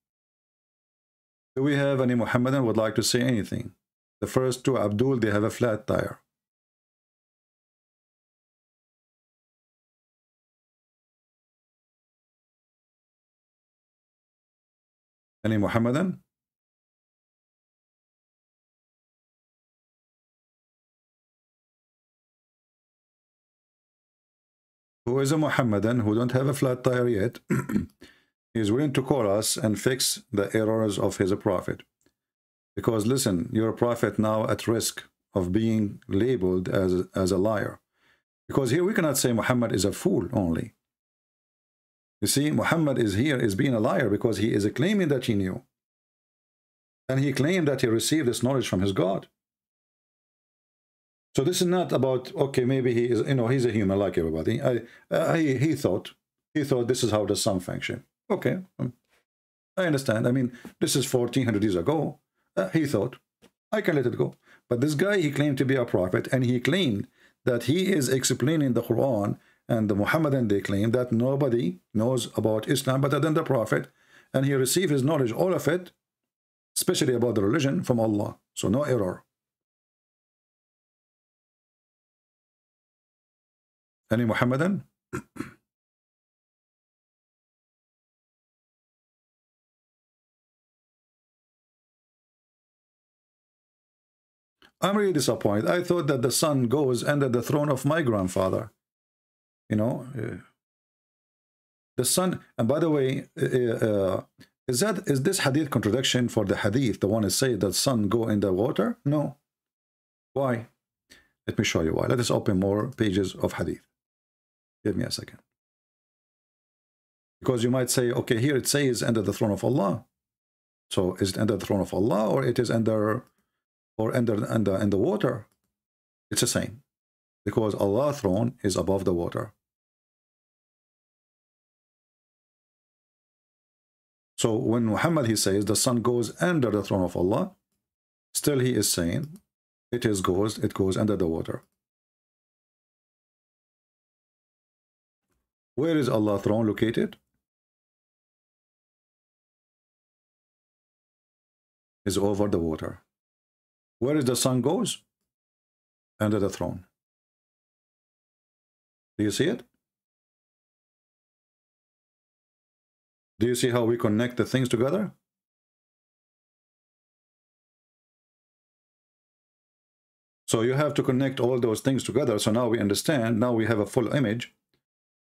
Do we have any Muhammadan would like to say anything? The first two, Abdul, they have a flat tire. Any Muhammadan? Who is a Muhammadan who don't have a flat tire yet? He is willing to call us and fix the errors of his prophet. Because listen, your prophet now at risk of being labeled as a liar. Because here we cannot say Muhammad is a fool only. You see, Muhammad is here is being a liar because he is claiming that he knew. And he claimed that he received this knowledge from his God. So this is not about, okay, maybe he is, you know, he's a human like everybody. He thought this is how the sun function. Okay, I understand. I mean, this is 1400 years ago. He thought, I can let it go. But this guy, he claimed to be a prophet, and he claimed that he is explaining the Quran, and the Muhammadan, they claim that nobody knows about Islam better than the prophet, and he received his knowledge, all of it, especially about the religion, from Allah. So no error. Any Muhammadan? I'm really disappointed. I thought that the sun goes under the throne of my grandfather. You know, the sun. And by the way, is this hadith contradiction for the hadith? The one is say that sun go in the water? No. Why? Let me show you why. Let us open more pages of hadith. Give me a second. Because you might say, okay, here it says under the throne of Allah. So is it under the throne of Allah, or it is under, or in the water? It's the same. Because Allah's throne is above the water. So when Muhammad, he says the sun goes under the throne of Allah, still he is saying it goes under the water. Where is Allah's throne located? Is over the water. Where is the sun goes? Under the throne. Do you see it? Do you see how we connect the things together? So you have to connect all those things together. So now we understand, now we have a full image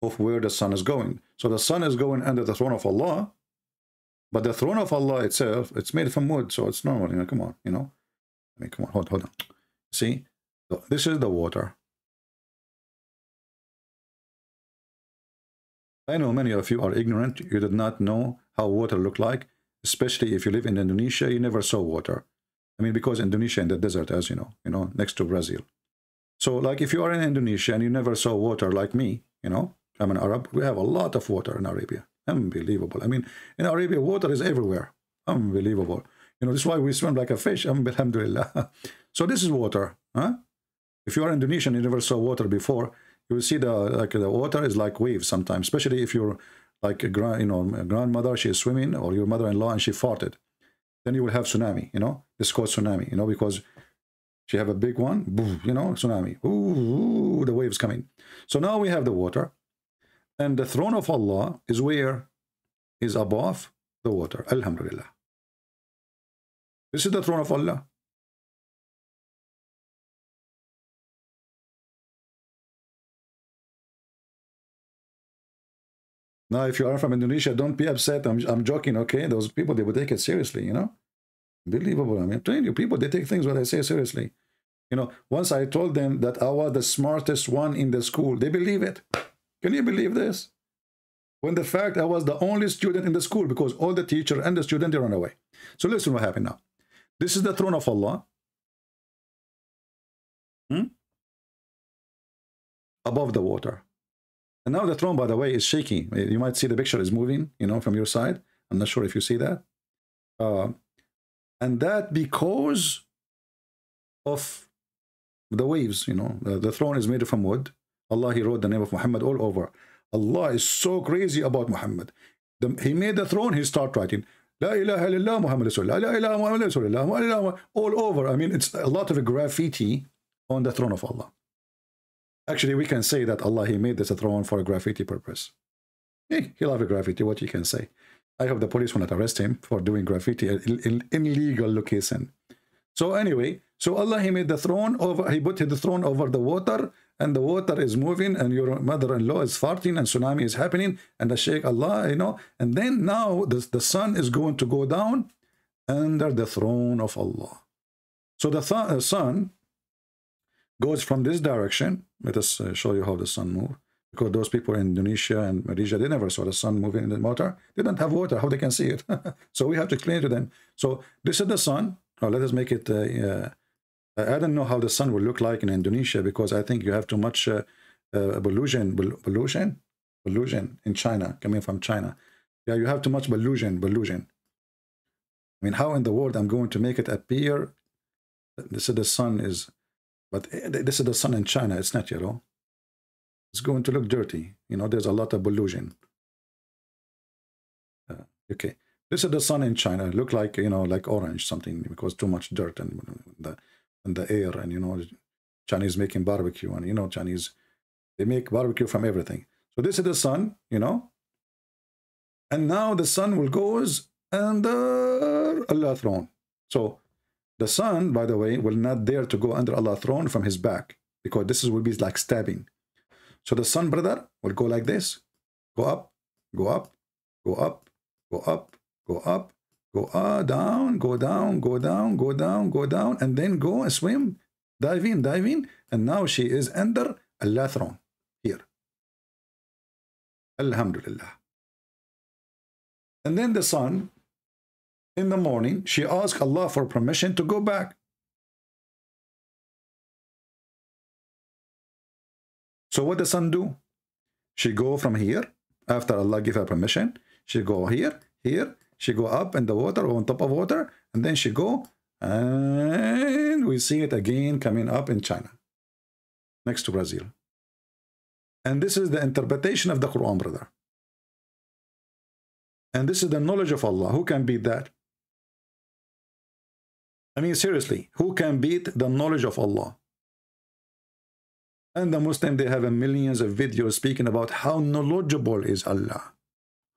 of where the sun is going. So the sun is going under the throne of Allah, but the throne of Allah itself, it's made from wood, so it's normal. You know, come on, you know. I mean, come on, hold on. See, so this is the water. I know many of you are ignorant. You did not know how water looked like, especially if you live in Indonesia. You never saw water. I mean, because Indonesia in the desert, as you know, next to Brazil. So, like, if you are in Indonesia and you never saw water, like me, you know, I'm an Arab. We have a lot of water in Arabia. Unbelievable. I mean, in Arabia, water is everywhere. Unbelievable. You know, this is why we swim like a fish. Alhamdulillah. So this is water. Huh? If you are Indonesian, you never saw water before, you will see the water is like waves sometimes, especially if you're like a grandmother, she is swimming, or your mother-in-law and she farted. Then you will have tsunami, you know. It's called tsunami, you know, because she have a big one, boom, you know, tsunami. Ooh, the waves coming. So now we have the water. And the throne of Allah is where? Is above the water. Alhamdulillah. This is the throne of Allah. Now, if you are from Indonesia, don't be upset. I'm joking, okay? Those people, they will take it seriously, you know? Unbelievable. I mean, I'm telling you, people, they take things what I say seriously. You know, once I told them that I was the smartest one in the school, they believe it. Can you believe this? When the fact I was the only student in the school, because all the teacher and the student, they run away. So listen what happened now. This is the throne of Allah. Above the water. And now the throne, by the way, is shaking. You might see the picture is moving, you know, from your side. I'm not sure if you see that. And that because of the waves, you know. The throne is made from wood. Allah, He wrote the name of Muhammad all over. Allah is so crazy about Muhammad. He made the throne, He started writing, La ilaha illallah Muhammad Rasulullah, La ilaha Muhammad Rasulullah, all over. I mean, it's a lot of graffiti on the throne of Allah. Actually, we can say that Allah, He made this a throne for a graffiti purpose. He loves graffiti, what you can say. I hope the police will not arrest him for doing graffiti in illegal location. So anyway, so Allah, He made the throne over, He put the throne over the water, and the water is moving, and your mother-in-law is farting, and tsunami is happening, and the Sheikh Allah, you know, and then now the sun is going to go down under the throne of Allah. So the sun goes from this direction. Let us show you how the sun moves. Because those people in Indonesia and Malaysia, they never saw the sun moving in the water. They don't have water. How they can see it? So we have to explain to them. So this is the sun. Oh, let us make it. I don't know how the sun will look like in Indonesia, because I think you have too much pollution in China, coming from China. Yeah, you have too much pollution. I mean, how in the world I'm going to make it appear? This is the sun is. But this is the sun in China. It's not yellow. It's going to look dirty. You know, there's a lot of pollution. Okay. This is the sun in China. Look like, you know, like orange something, because too much dirt and the air. And, you know, Chinese making barbecue. And, you know, Chinese, they make barbecue from everything. So this is the sun, you know. And now the sun will goes under Allah's throne. So the sun, by the way, will not dare to go under Allah's throne from his back, because this will be like stabbing. So the sun, brother, will go like this. Go up, go up, go up, go up, go up, go down, go down, go down, go down, go down, and then go and swim, dive in, and now she is under Allah's throne here. Alhamdulillah. And then the sun, in the morning, she asked Allah for permission to go back. So what does sun do? She go from here, after Allah give her permission, she go here, she go up in the water, or on top of water, and then she go, and we see it again coming up in China, next to Brazil. And this is the interpretation of the Quran, brother. And this is the knowledge of Allah. Who can beat that? I mean, seriously, who can beat the knowledge of Allah? And the Muslim, they have millions of videos speaking about how knowledgeable is Allah.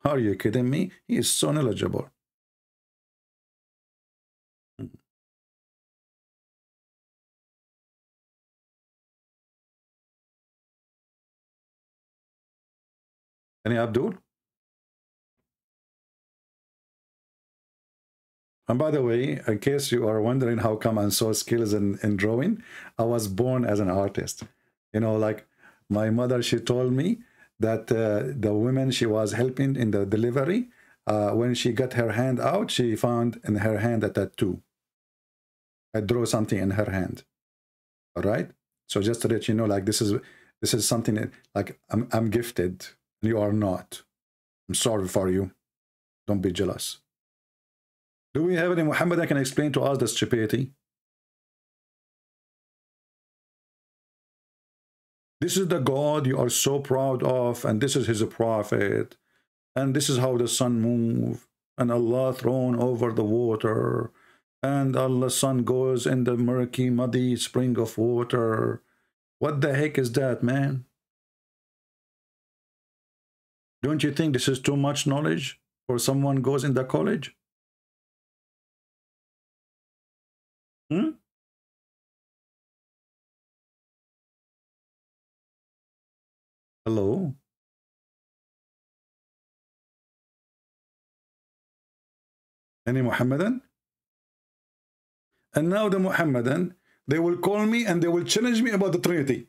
Are you kidding me? He is so knowledgeable. Any Abdul? And by the way, in case you are wondering how come I'm so skilled in drawing, I was born as an artist. You know, like my mother, she told me that the woman she was helping in the delivery, when she got her hand out, she found in her hand a tattoo. I drew something in her hand. All right. So just to let you know, like this is something that, like I'm gifted. You are not. I'm sorry for you. Don't be jealous. Do we have any Muhammad that can explain to us the stupidity? This is the God you are so proud of, and this is his prophet, and this is how the sun moves, and Allah thrown over the water, and Allah's sun goes in the murky, muddy spring of water. What the heck is that, man? Don't you think this is too much knowledge for someone who goes in the college? Hello? Any Muhammadan? And now the Muhammadan, they will call me and they will challenge me about the Trinity.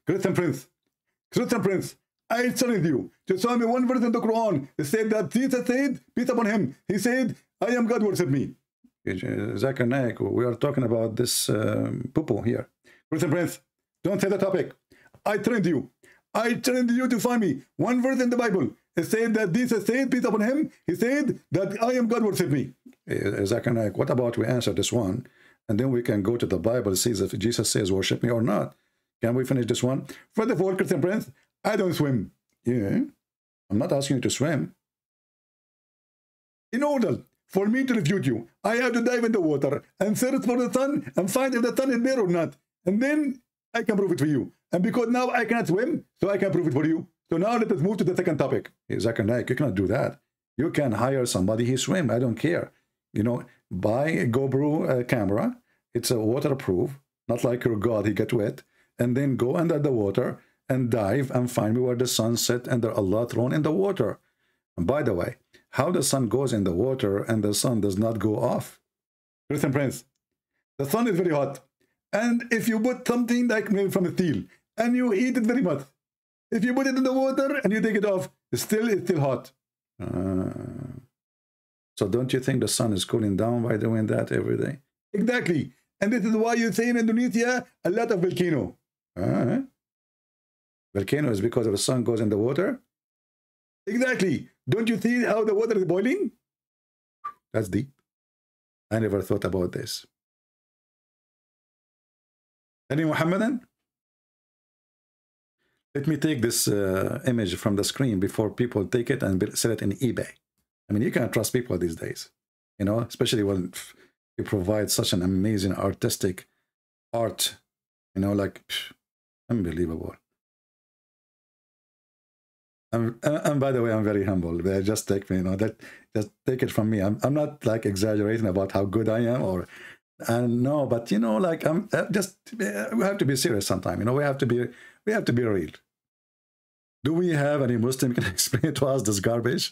Christian Prince, I challenge you to show me one verse in the Quran. It said that Jesus said, peace upon him, he said, I am God, worship me. Zakir, we are talking about this poo-poo here. Christian Prince, don't say the topic. I challenge you to find me one verse in the Bible. It said that Jesus said, peace upon him, he said that I am God, worship me. Zakir, what about we answer this one, and then we can go to the Bible, see if Jesus says worship me or not. Can we finish this one? First of all, Christian Prince, I don't swim. Yeah, I'm not asking you to swim. In order for me to refute you, I have to dive in the water and search for the sun and find if the sun is there or not. And then I can prove it for you. And because now I cannot swim, so I can prove it for you. So now let us move to the second topic. Zakir Naik, you cannot do that. You can hire somebody who swim. I don't care. You know, buy a GoPro camera. It's a waterproof, not like your God, he get wet. And then go under the water and dive and find me where the sun set and the Allah thrown in the water. And by the way, how the sun goes in the water and the sun does not go off? Christian Prince, the sun is very hot. And if you put something like made from steel and you heat it very much, if you put it in the water and you take it off, it's still hot. So don't you think the sun is cooling down by doing that every day? Exactly. And this is why you say in Indonesia, a lot of volcano. Volcano is because of the sun goes in the water? Exactly. Don't you see how the water is boiling? That's deep. I never thought about this. Any Muhammadan? Let me take this image from the screen before people take it and sell it in eBay. I mean, you can't trust people these days, you know, especially when you provide such an amazing artistic art, you know, like unbelievable. And by the way, I'm very humble. They just take me, you know, just take it from me. I'm not like exaggerating about how good I am, or no, but you know, like I'm just we have to be serious sometime. You know, we have to be real. Do we have any Muslim can explain to us this garbage?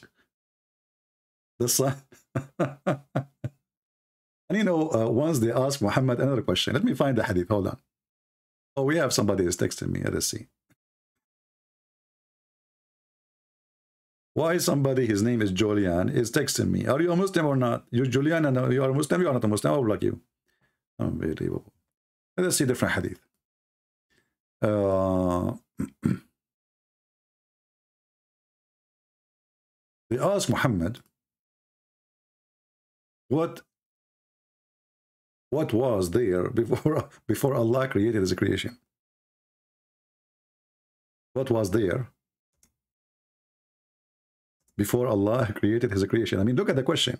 The sun. And you know, once they asked Muhammad another question. Let me find the hadith. Hold on. Oh, we have somebody who's texting me. Let us see. Why somebody, his name is Julian, is texting me? Are you a Muslim or not? You're Julian and you are a Muslim, you are not a Muslim. I will block you. Unbelievable. Let us see different hadith. They asked Muhammad, what was there before Allah created his creation? what was there before Allah created his creation? I mean, look at the question.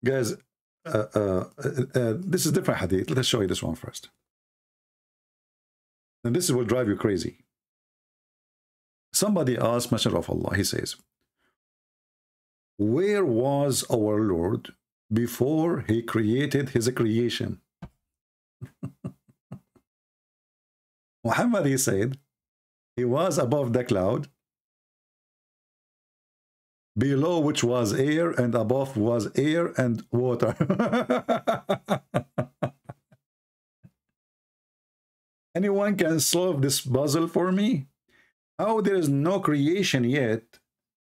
Guys, this is different hadith. Let's show you this one first. And this will drive you crazy. Somebody asked Messenger of Allah, he says, where was our Lord before he created his creation? Muhammad, he said, he was above the cloud, below which was air, and above was air and water. Anyone can solve this puzzle for me? How there is no creation yet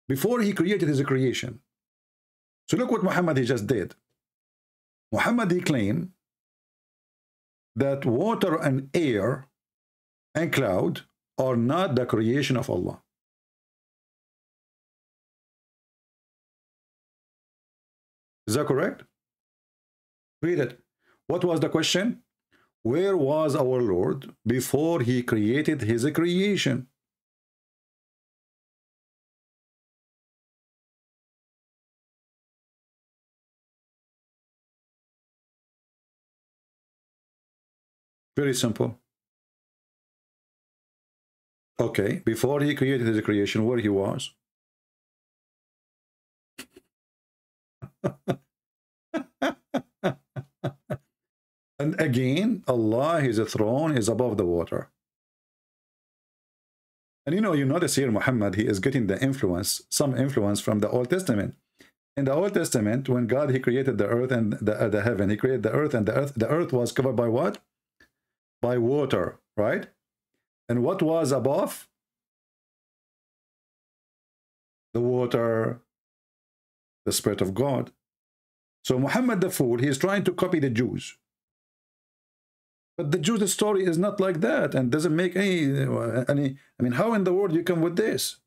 before he created his creation? So look what Muhammad he just did. Muhammad he claimed that water and air and cloud are not the creation of Allah. Is that correct? Read it. What was the question? Where was our Lord before he created his creation? Very simple. Okay, before he created his creation, where he was? And again, Allah, his throne is above the water. And you notice here Muhammad, he is getting the influence, some influence from the Old Testament. In the Old Testament, when God, he created the earth and the heaven, he created the earth, and the earth was covered by what? By water, right? And what was above? The water, the Spirit of God. So Muhammad the fool, he is trying to copy the Jews. But the Jews' story is not like that, and doesn't make any, I mean, how in the world you come with this?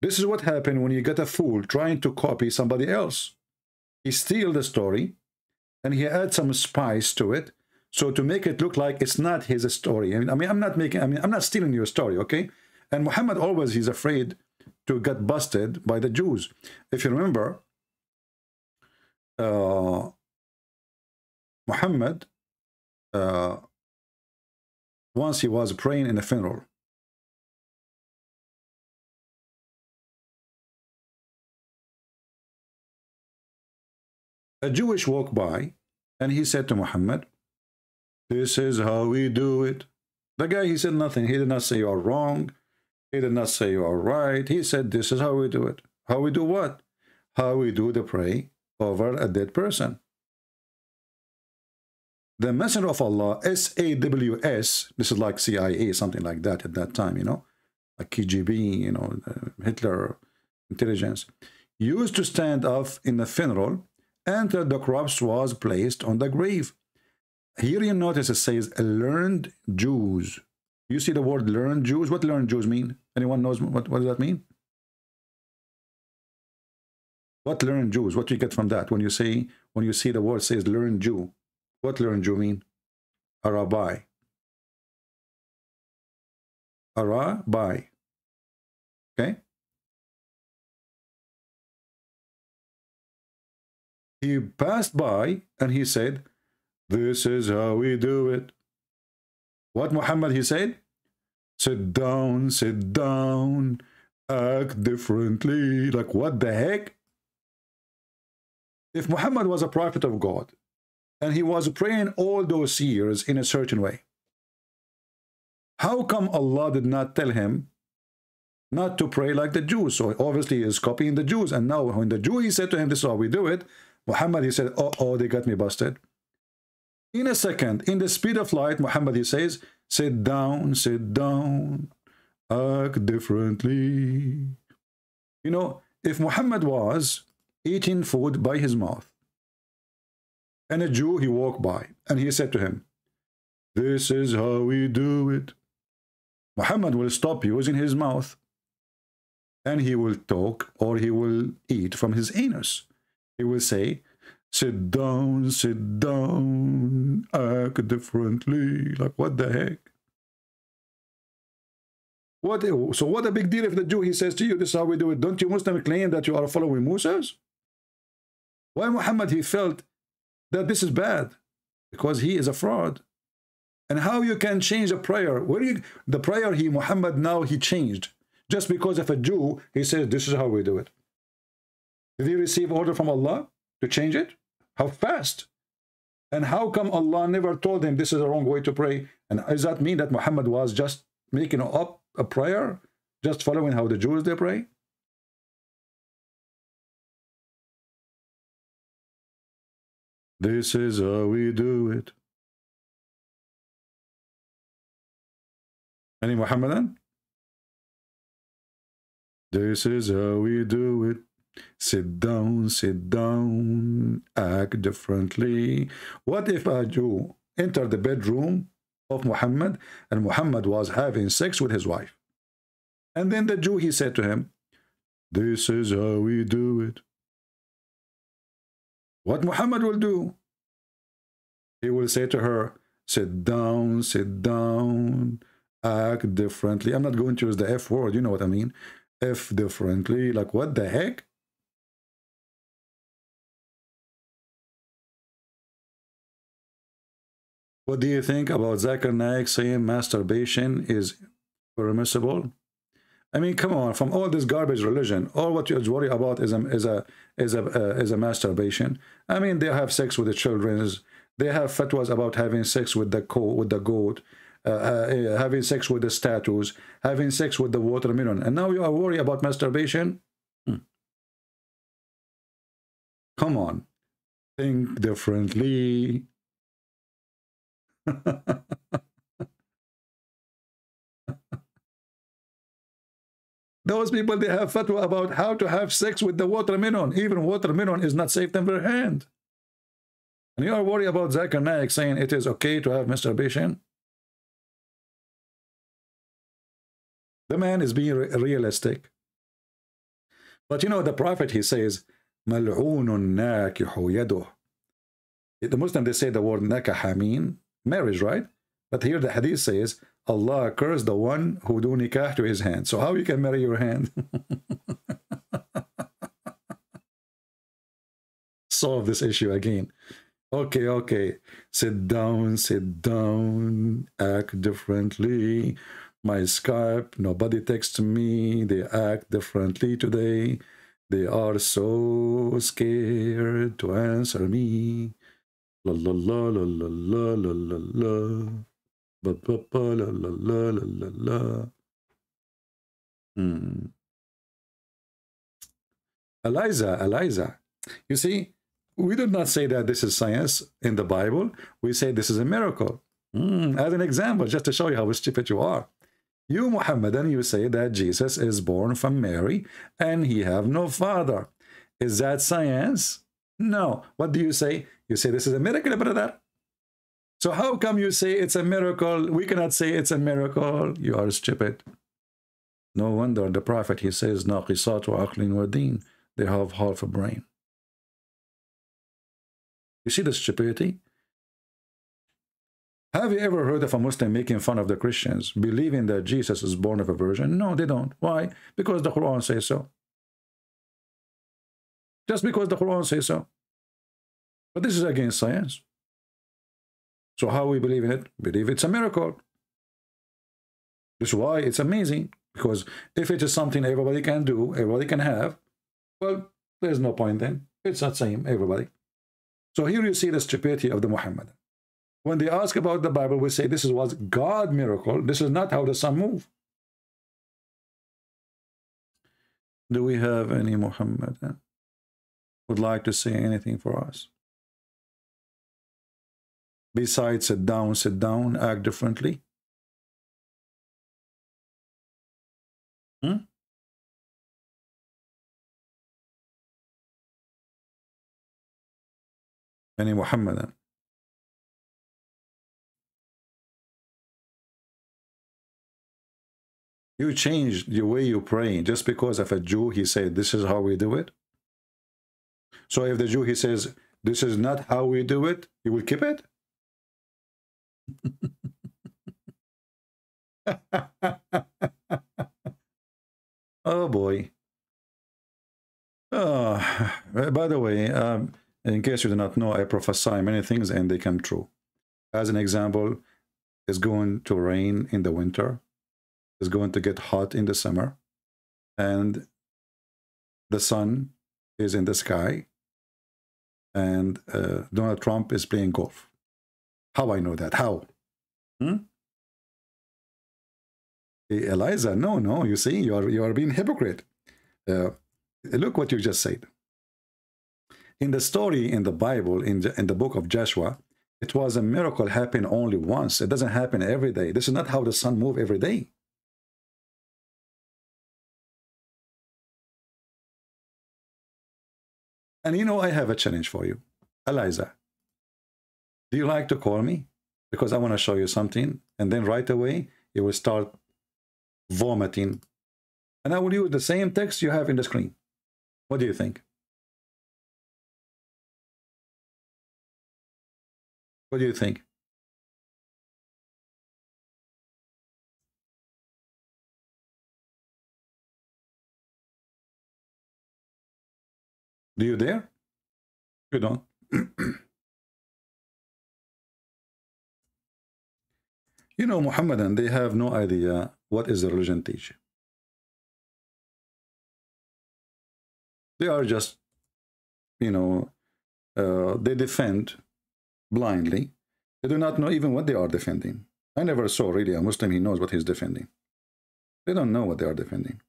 This is what happened when you get a fool trying to copy somebody else. He steals the story, and he adds some spice to it, so to make it look like it's not his story. I mean, I'm not stealing your story, okay? And Muhammad always, he's afraid to get busted by the Jews. If you remember, Muhammad, once he was praying in a funeral. A Jewish walked by, and he said to Muhammad, "This is how we do it." The guy, he said nothing. He did not say you are wrong. He did not say you are right. He said, this is how we do it. How we do what? How we do the pray over a dead person. The Messenger of Allah, SAWS, this is like CIA, something like that at that time, like KGB, Hitler intelligence, used to stand up in the funeral until the corpse was placed on the grave. Here you notice it says learned Jews. You see the word learned Jews? What learned Jews mean? Anyone knows what does that mean? What learned Jews? What do you get from that? When you see the word says learned Jew, what learned Jew mean? A rabbi. A rabbi. Okay? He passed by and he said, "This is how we do it." What Muhammad he said? Sit down, act differently. Like, what the heck? If Muhammad was a prophet of God and he was praying all those years in a certain way, how come Allah did not tell him not to pray like the Jews? So obviously he is copying the Jews. And now when the Jew, he said to him, "This is how we do it," Muhammad, he said, oh, they got me busted. In a second, in the speed of light, Muhammad, he says, sit down, act differently. You know, if Muhammad was eating food by his mouth, and a Jew, he walked by, and he said to him, "This is how we do it," Muhammad will stop using his mouth, and he will talk, or he will eat from his anus. He will say, sit down, act differently. Like, what the heck? So what a big deal if the Jew, he says to you, this is how we do it. Don't you Muslims claim that you are following Moses? Why Muhammad, he felt that this is bad? Because he is a fraud. And how you can change a prayer? The prayer Muhammad now he changed. Just because of a Jew, he says, this is how we do it. Did he receive order from Allah to change it? How fast? And how come Allah never told him this is the wrong way to pray? And does that mean that Muhammad was just making up a prayer, just following how the Jews they pray? This is how we do it. Any Muhammadan? This is how we do it. Sit down, act differently. What if a Jew entered the bedroom of Muhammad and Muhammad was having sex with his wife? And then the Jew, he said to him, this is how we do it. What Muhammad will do? He will say to her, sit down, act differently. I'm not going to use the F word, you know what I mean. F differently, like what the heck? What do you think about Zakir Naik saying masturbation is permissible? I mean, come on, from all this garbage religion, all what you worry about is a masturbation. I mean, they have sex with the children. They have fatwas about having sex with the goat, having sex with the statues, having sex with the watermelon, and now you are worried about masturbation? Come on, think differently. Those people, they have fatwa about how to have sex with the watermelon. Even watermelon is not safe in their hand. And you are worried about Zakir Naik saying it is okay to have masturbation? The man is being realistic. But you know, the Prophet, he says, Mal'oonun nakihu yaduh. The Muslim, they say the word nakaha mean marriage, right? But here the hadith says, Allah cursed the one who do nikah to his hand. So how you can marry your hand? Solve this issue again. Okay. Sit down, act differently. My Skype, nobody texts me. They act differently today. They are so scared to answer me. La la la la la la la la la. Ba ba ba la la la la la la. Eliza, you see, we do not say that this is science in the Bible. We say this is a miracle. As an example, just to show you how stupid you are. You, Muhammadan, you say that Jesus is born from Mary and he have no father. Is that science? No. What do you say? You say this is a miracle, brother. So how come you say it's a miracle? We cannot say it's a miracle. You are stupid. No wonder the Prophet, he says, naqisat wa aqlin wa deen. They have half a brain. You see the stupidity? Have you ever heard of a Muslim making fun of the Christians, believing that Jesus is born of a virgin? No, they don't. Why? Because the Quran says so. Just because the Quran says so. But this is against science. So how we believe in it? Believe it's a miracle. This is why it's amazing. Because if it is something everybody can do, everybody can have, well, there's no point then. It's not same, everybody. So here you see the stupidity of the Muhammadan. When they ask about the Bible, we say this was God miracle. This is not how the sun moves. Do we have any Muhammadan would like to say anything for us? Besides sit down, act differently. any Muhammadan. You changed the way you pray just because of a Jew, he said, this is how we do it. So if the Jew, he says, this is not how we do it, you will keep it? Oh boy. By the way, in case you do not know, I prophesy many things and they come true. As an example, it's going to rain in the winter. It's going to get hot in the summer. And the sun is in the sky. And Donald Trump is playing golf. How I know that? How? Eliza, no, you see, you are being hypocrite. Look what you just said. In the story in the Bible, in the book of Joshua, it was a miracle happen only once. It doesn't happen every day. This is not how the sun moves every day. And you know, I have a challenge for you. Eliza, do you like to call me? Because I want to show you something. And then right away, you will start vomiting. And I will use the same text you have in the screen. What do you think? What do you think? Do you dare? You don't. You know, Muhammadan, they have no idea what is the religion teach. They are just, you know, they defend blindly. They do not know even what they are defending. I never saw really a Muslim, he knows what he's defending. They don't know what they are defending.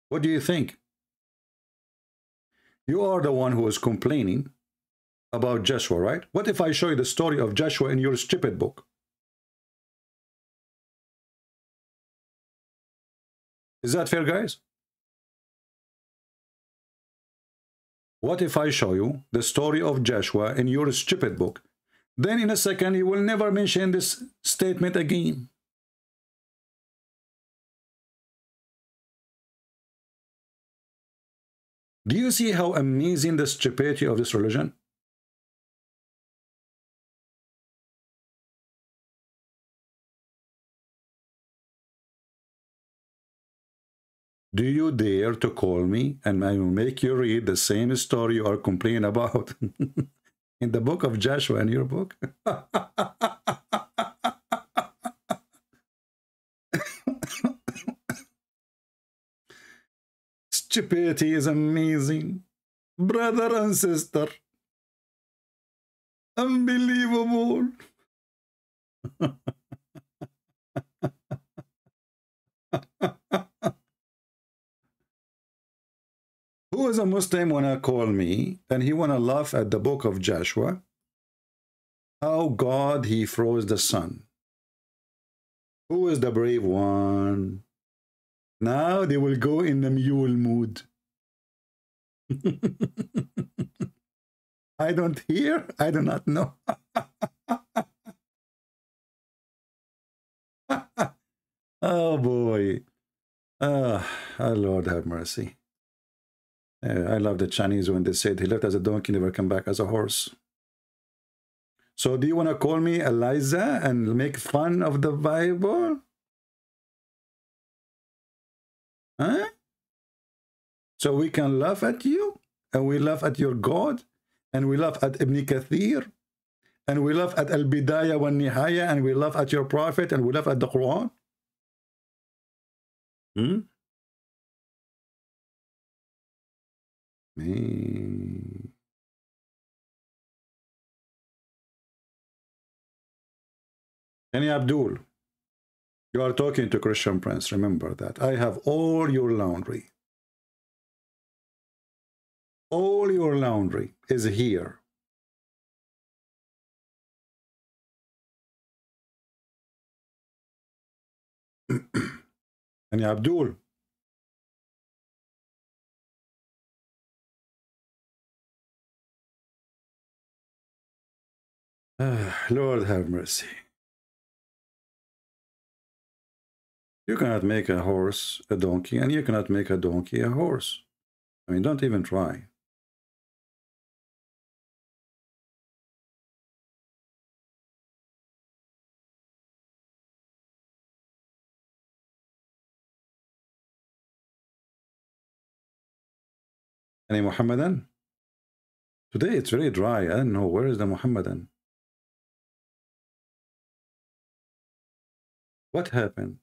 What do you think? You are the one who is complaining about Joshua, right? What if I show you the story of Joshua in your stupid book? Is that fair, guys? What if I show you the story of Joshua in your stupid book? Then in a second, you will never mention this statement again. Do you see how amazing the stupidity of this religion? Do you dare to call me and I will make you read the same story you are complaining about in the book of Joshua in your book? Stupidity is amazing, brother and sister. Unbelievable. Who is a Muslim wanna call me and he wanna laugh at the book of Joshua? How God he froze the sun. Who is the brave one? Now they will go in the mule mood. I don't hear, I do not know. Oh boy. Our Lord have mercy. I love the Chinese when they said he left as a donkey, never come back as a horse. So do you want to call me Eliza and make fun of the Bible? Huh? So we can laugh at you, and we laugh at your God, and we laugh at Ibn Kathir, and we laugh at Al-Bidayah wa Nihaya, and we laugh at your Prophet, and we laugh at the Quran? Any Abdul, you are talking to Christian Prince. Remember that. I have all your laundry. All your laundry is here. And Abdul. Lord have mercy. You cannot make a horse a donkey, and you cannot make a donkey a horse. I mean, don't even try. Any Muhammadan? Today it's very dry. I don't know. Where is the Muhammadan? What happened?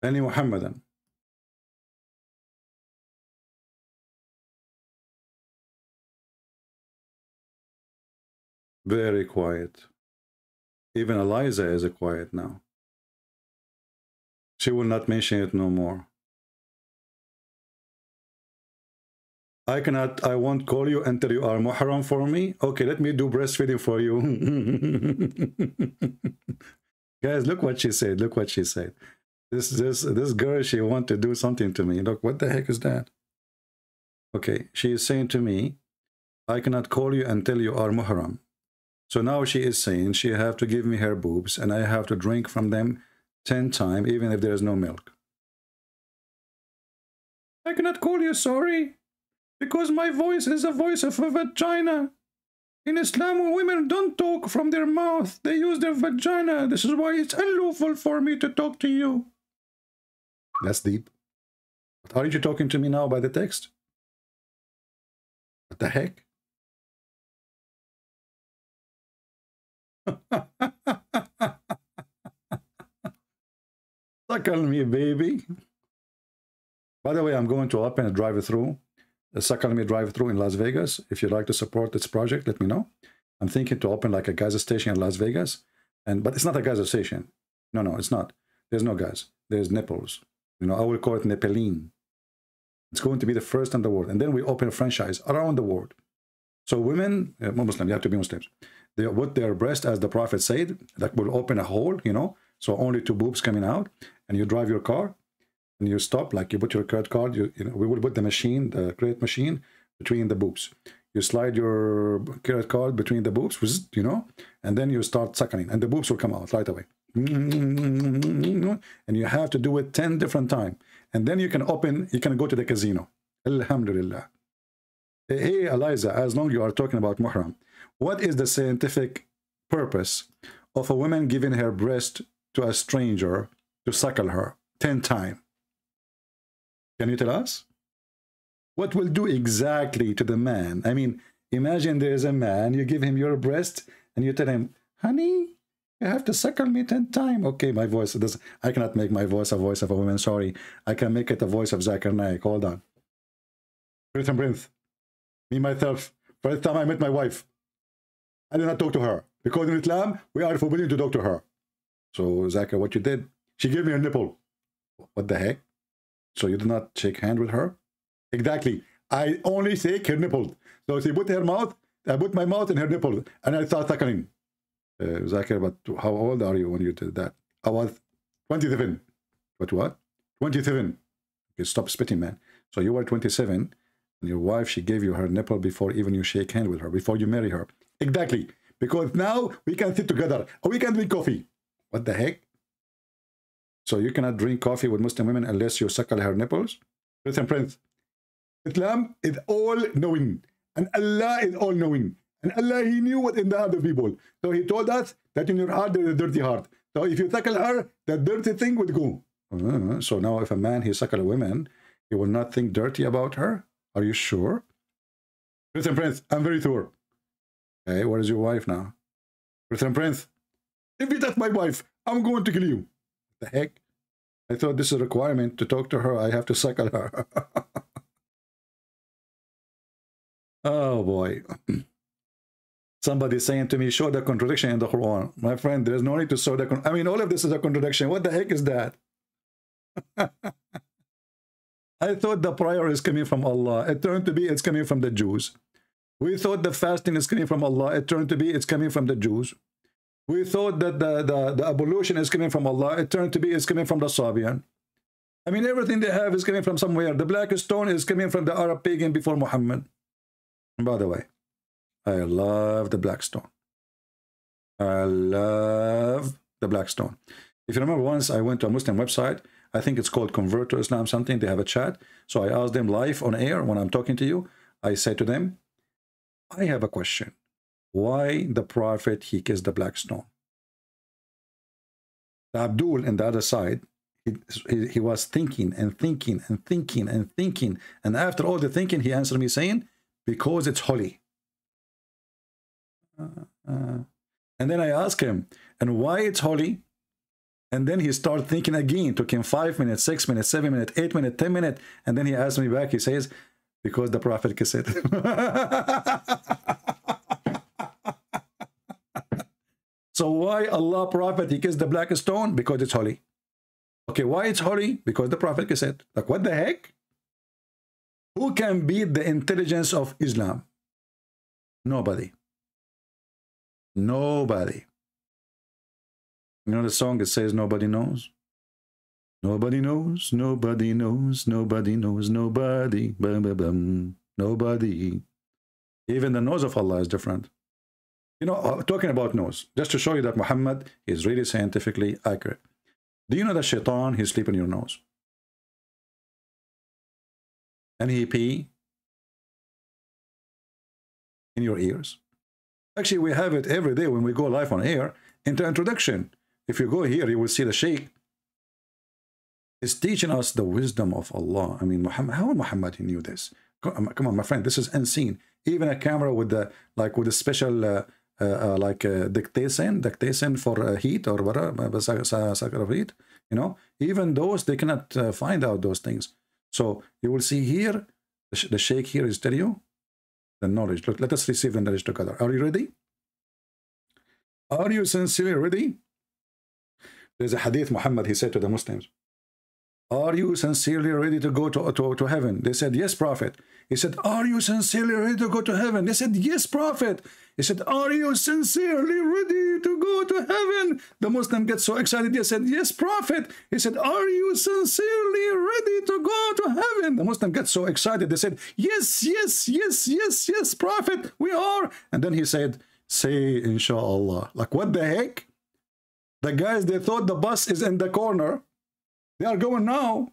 Any Muhammadan? Very quiet. Even Eliza is quiet now. She will not mention it no more. I won't call you until you are muhram for me. Okay, let me do breastfeeding for you. Guys, look what she said. Look what she said. This girl, she want to do something to me. Look, what the heck is that? Okay, she is saying to me, I cannot call you until you are muhram. So now she is saying she have to give me her boobs and I have to drink from them 10 times, even if there is no milk. I cannot call you sorry, because my voice is the voice of a vagina. In Islam, women don't talk from their mouth. They use their vagina. This is why it's unlawful for me to talk to you. That's deep. But aren't you talking to me now by the text? What the heck? Suckle me, baby. By the way, I'm going to open a drive-through, a Suckle Me drive-through in Las Vegas. If you'd like to support this project, let me know. I'm thinking to open like a gas station in Las Vegas, but it's not a gas station. No, it's not. There's no gas. There's nipples. You know, I will call it Nephilim. It's going to be the first in the world, and then we open a franchise around the world. So women, Muslim, you have to be Muslims. They put their breast, as the Prophet said, that will open a hole, you know, so only 2 boobs coming out, and you drive your car, and you stop, like you put your credit card, you know, we will put the machine, the credit machine, between the boobs. You slide your credit card between the boobs, you know, and then you start suckling, and the boobs will come out right away. And you have to do it 10 different times, and then you can open, you can go to the casino. Alhamdulillah. Hey, Eliza, as long as you are talking about muhram, what is the scientific purpose of a woman giving her breast to a stranger to suckle her 10 times? Can you tell us? What will do exactly to the man? I mean, imagine there's a man, you give him your breast, and you tell him, honey, you have to suckle me 10 times. Okay, my voice, I cannot make my voice a voice of a woman, sorry. I can make it a voice of Zakir Naik. Hold on. Breath and breath. Me, myself, first time I met my wife, I did not talk to her, because in Islam, we are forbidden to talk to her. So, Zakir, what you did, she gave me a nipple. What the heck? So you did not shake hand with her? Exactly. I only shake her nipple. So she put her mouth, I put my mouth in her nipple, and I start suckling. Zakir, but how old are you when you did that? I was 27. But what? 27. Okay, stop spitting, man. So you were 27, and your wife, she gave you her nipple before even you shake hand with her, before you marry her. Exactly. Because now we can sit together, or we can drink coffee. What the heck? So you cannot drink coffee with Muslim women unless you suckle her nipples? Listen, Prince, Islam is all-knowing, and Allah is all-knowing. And Allah, He knew what in the heart of people. So He told us that in your heart there is a dirty heart. So if you suckle her, that dirty thing would go. So now if a man, he suckle a woman, he will not think dirty about her? Are you sure? Listen, Prince, I'm very sure. Okay, where is your wife now? Return Prince. If you touch my wife, I'm going to kill you. What the heck? I thought this is a requirement to talk to her. I have to suckle her. Oh boy. Somebody saying to me, show the contradiction in the Quran. My friend, there's no need to show the I mean, all of this is a contradiction. What the heck is that? I thought the prayer is coming from Allah. It turned to be it's coming from the Jews. We thought the fasting is coming from Allah. It turned to be it's coming from the Jews. We thought that the ablution is coming from Allah. It turned to be it's coming from the Sabian. I mean, everything they have is coming from somewhere. The black stone is coming from the Arab pagan before Muhammad. And by the way, I love the black stone. I love the black stone. If you remember, once I went to a Muslim website, I think it's called Convert to Islam something. They have a chat. So I asked them live on air when I'm talking to you. I said to them, I have a question. Why the Prophet, he kissed the black stone? Abdul on the other side, he was thinking and thinking and thinking and thinking. And after all the thinking, he answered me saying, because it's holy. And then I asked him, and why it's holy? And then he started thinking again. Took him 5 minutes, 6 minutes, 7 minutes, 8 minutes, 10 minutes. And then he asked me back, he says, because the Prophet kissed it. So why Allah Prophet, he kissed the black stone? Because it's holy. Okay, why it's holy? Because the Prophet kissed it. Like, what the heck? Who can beat the intelligence of Islam? Nobody. Nobody. You know the song, it says nobody knows? Nobody knows, nobody knows, nobody knows, nobody. Bum, bum, bum. Nobody. Even the nose of Allah is different. You know, talking about nose, just to show you that Muhammad is really scientifically accurate. Do you know that shaitan, he sleeps in your nose? And he pee in your ears. Actually, we have it every day when we go live on air. In the introduction, if you go here, you will see the Sheikh is teaching us the wisdom of Allah. I mean, Muhammad, how Muhammad he knew this? Come on, my friend, this is unseen. Even a camera with the with a special dictation for heat or whatever, heat. You know, even those they cannot find out those things. So you will see here, the Sheikh here is telling you the knowledge. Look, let us receive the knowledge together. Are you ready? Are you sincerely ready? There's a hadith Muhammad, he said to the Muslims, are you sincerely ready to go to heaven? They said, yes, Prophet. He said, are you sincerely ready to go to heaven? They said, yes, Prophet. He said, are you sincerely ready to go to heaven? The Muslim gets so excited. He said, yes, Prophet. He said, are you sincerely ready to go to heaven? The Muslim gets so excited. They said, yes, yes, yes, yes, yes, Prophet, we are. And then he said, say, inshallah. Like, what the heck? The guys, they thought the bus is in the corner. They are going now.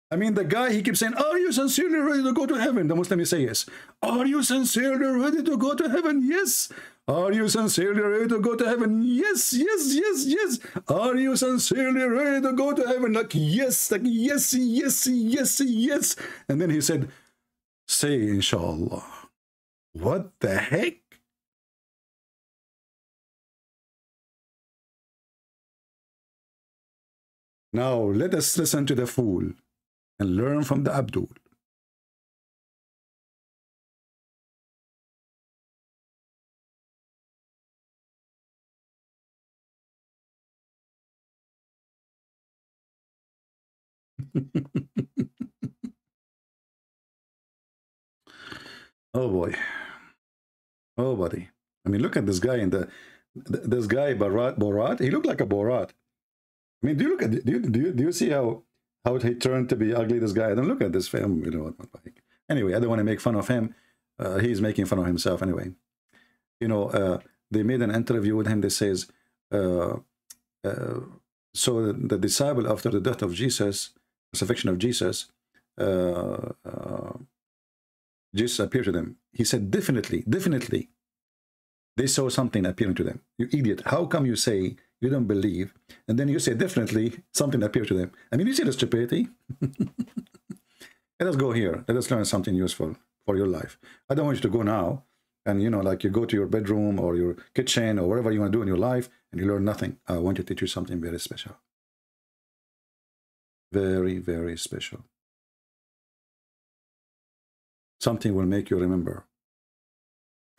I mean, the guy, he keeps saying, are you sincerely ready to go to heaven? The Muslim, he says, yes. Are you sincerely ready to go to heaven? Yes. Are you sincerely ready to go to heaven? Yes, yes, yes, yes. Are you sincerely ready to go to heaven? Like, yes, yes, yes, yes, yes. And then he said, say, inshallah. What the heck? Now, let us listen to the fool and learn from the Abdul. Oh boy. Oh buddy. I mean, look at this guy in this guy Borat. He looked like a Borat. I mean, do you look at do you see how he turned to be ugly? This guy. Don't look at this film. You know what? Anyway, I don't want to make fun of him. He's making fun of himself anyway. You know, they made an interview with him. That says, so the disciple after the death of Jesus, crucifixion of Jesus, Jesus appeared to them. He said, definitely, they saw something appearing to them. You idiot! How come you say you don't believe, and then you say definitely something appeared to them? I mean, you see the stupidity? Let us go here. Let us learn something useful for your life. I don't want you to go now And, you know, like you go to your bedroom or your kitchen or whatever you want to do in your life and you learn nothing. I want to teach you something very special. Very, very special. Something will make you remember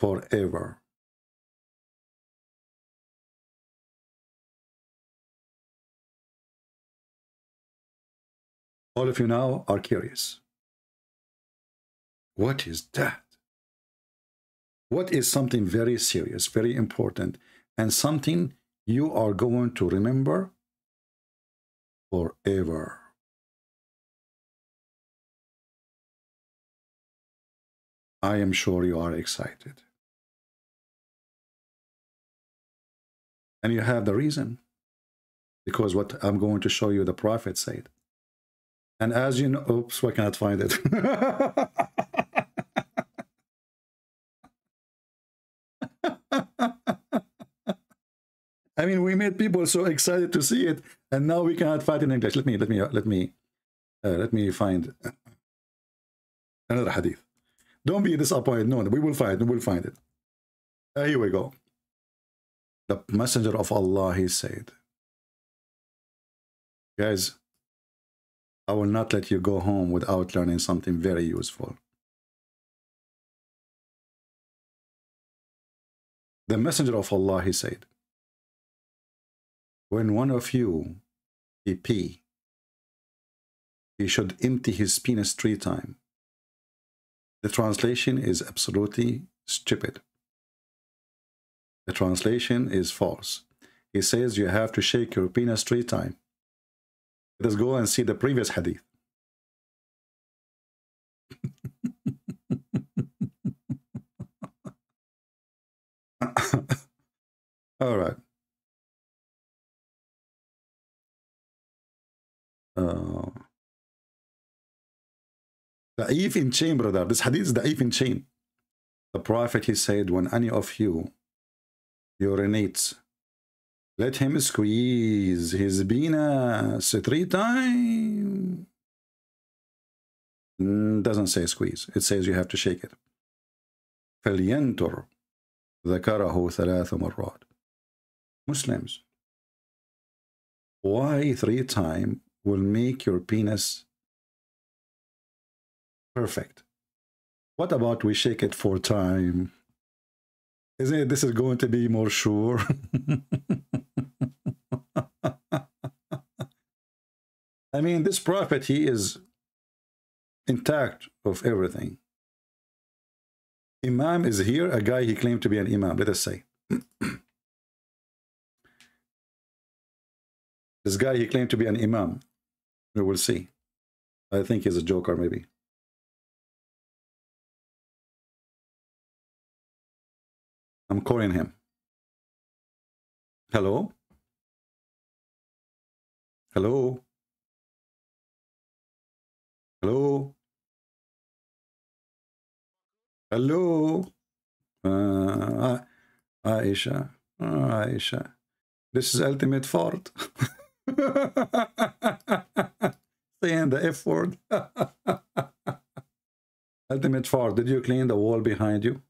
forever. All of you now are curious. What is that? What is something very serious, very important, and something you are going to remember forever? I am sure you are excited. And you have the reason. Because what I'm going to show you, the Prophet said. And as you know, oops, I cannot find it. I mean, we made people so excited to see it, and now we cannot find it in English. Let me find another hadith. Don't be disappointed. No, we will find it. We will find it. Here we go. The Messenger of Allah, he said, guys, I will not let you go home without learning something very useful. The Messenger of Allah, he said, when one of you he pee, he should empty his penis 3 times. The translation is absolutely stupid. The translation is false. He says you have to shake your penis 3 times. Let us go and see the previous hadith. All right. Da'if in chain, brother. This hadith is da'if in chain. The Prophet, he said, when any of you urinates, let him squeeze his penis 3 times. Doesn't say squeeze. It says you have to shake it. فَلْيَنْتُرْ ذَكَرَهُ 3 مرات. Muslims, why 3 times will make your penis perfect? What about we shake it 4 times? Isn't it this is going to be more sure? I mean, this prophet, he is intact of everything. Imam is here, a guy he claimed to be an imam, let us say. This guy, he claimed to be an imam. We will see. I think he's a joker, maybe. I'm calling him. Hello? Hello? Hello? Hello? Aisha. Aisha. This is ultimate fart. Saying the F word. Ultimate fart. Did you clean the wall behind you?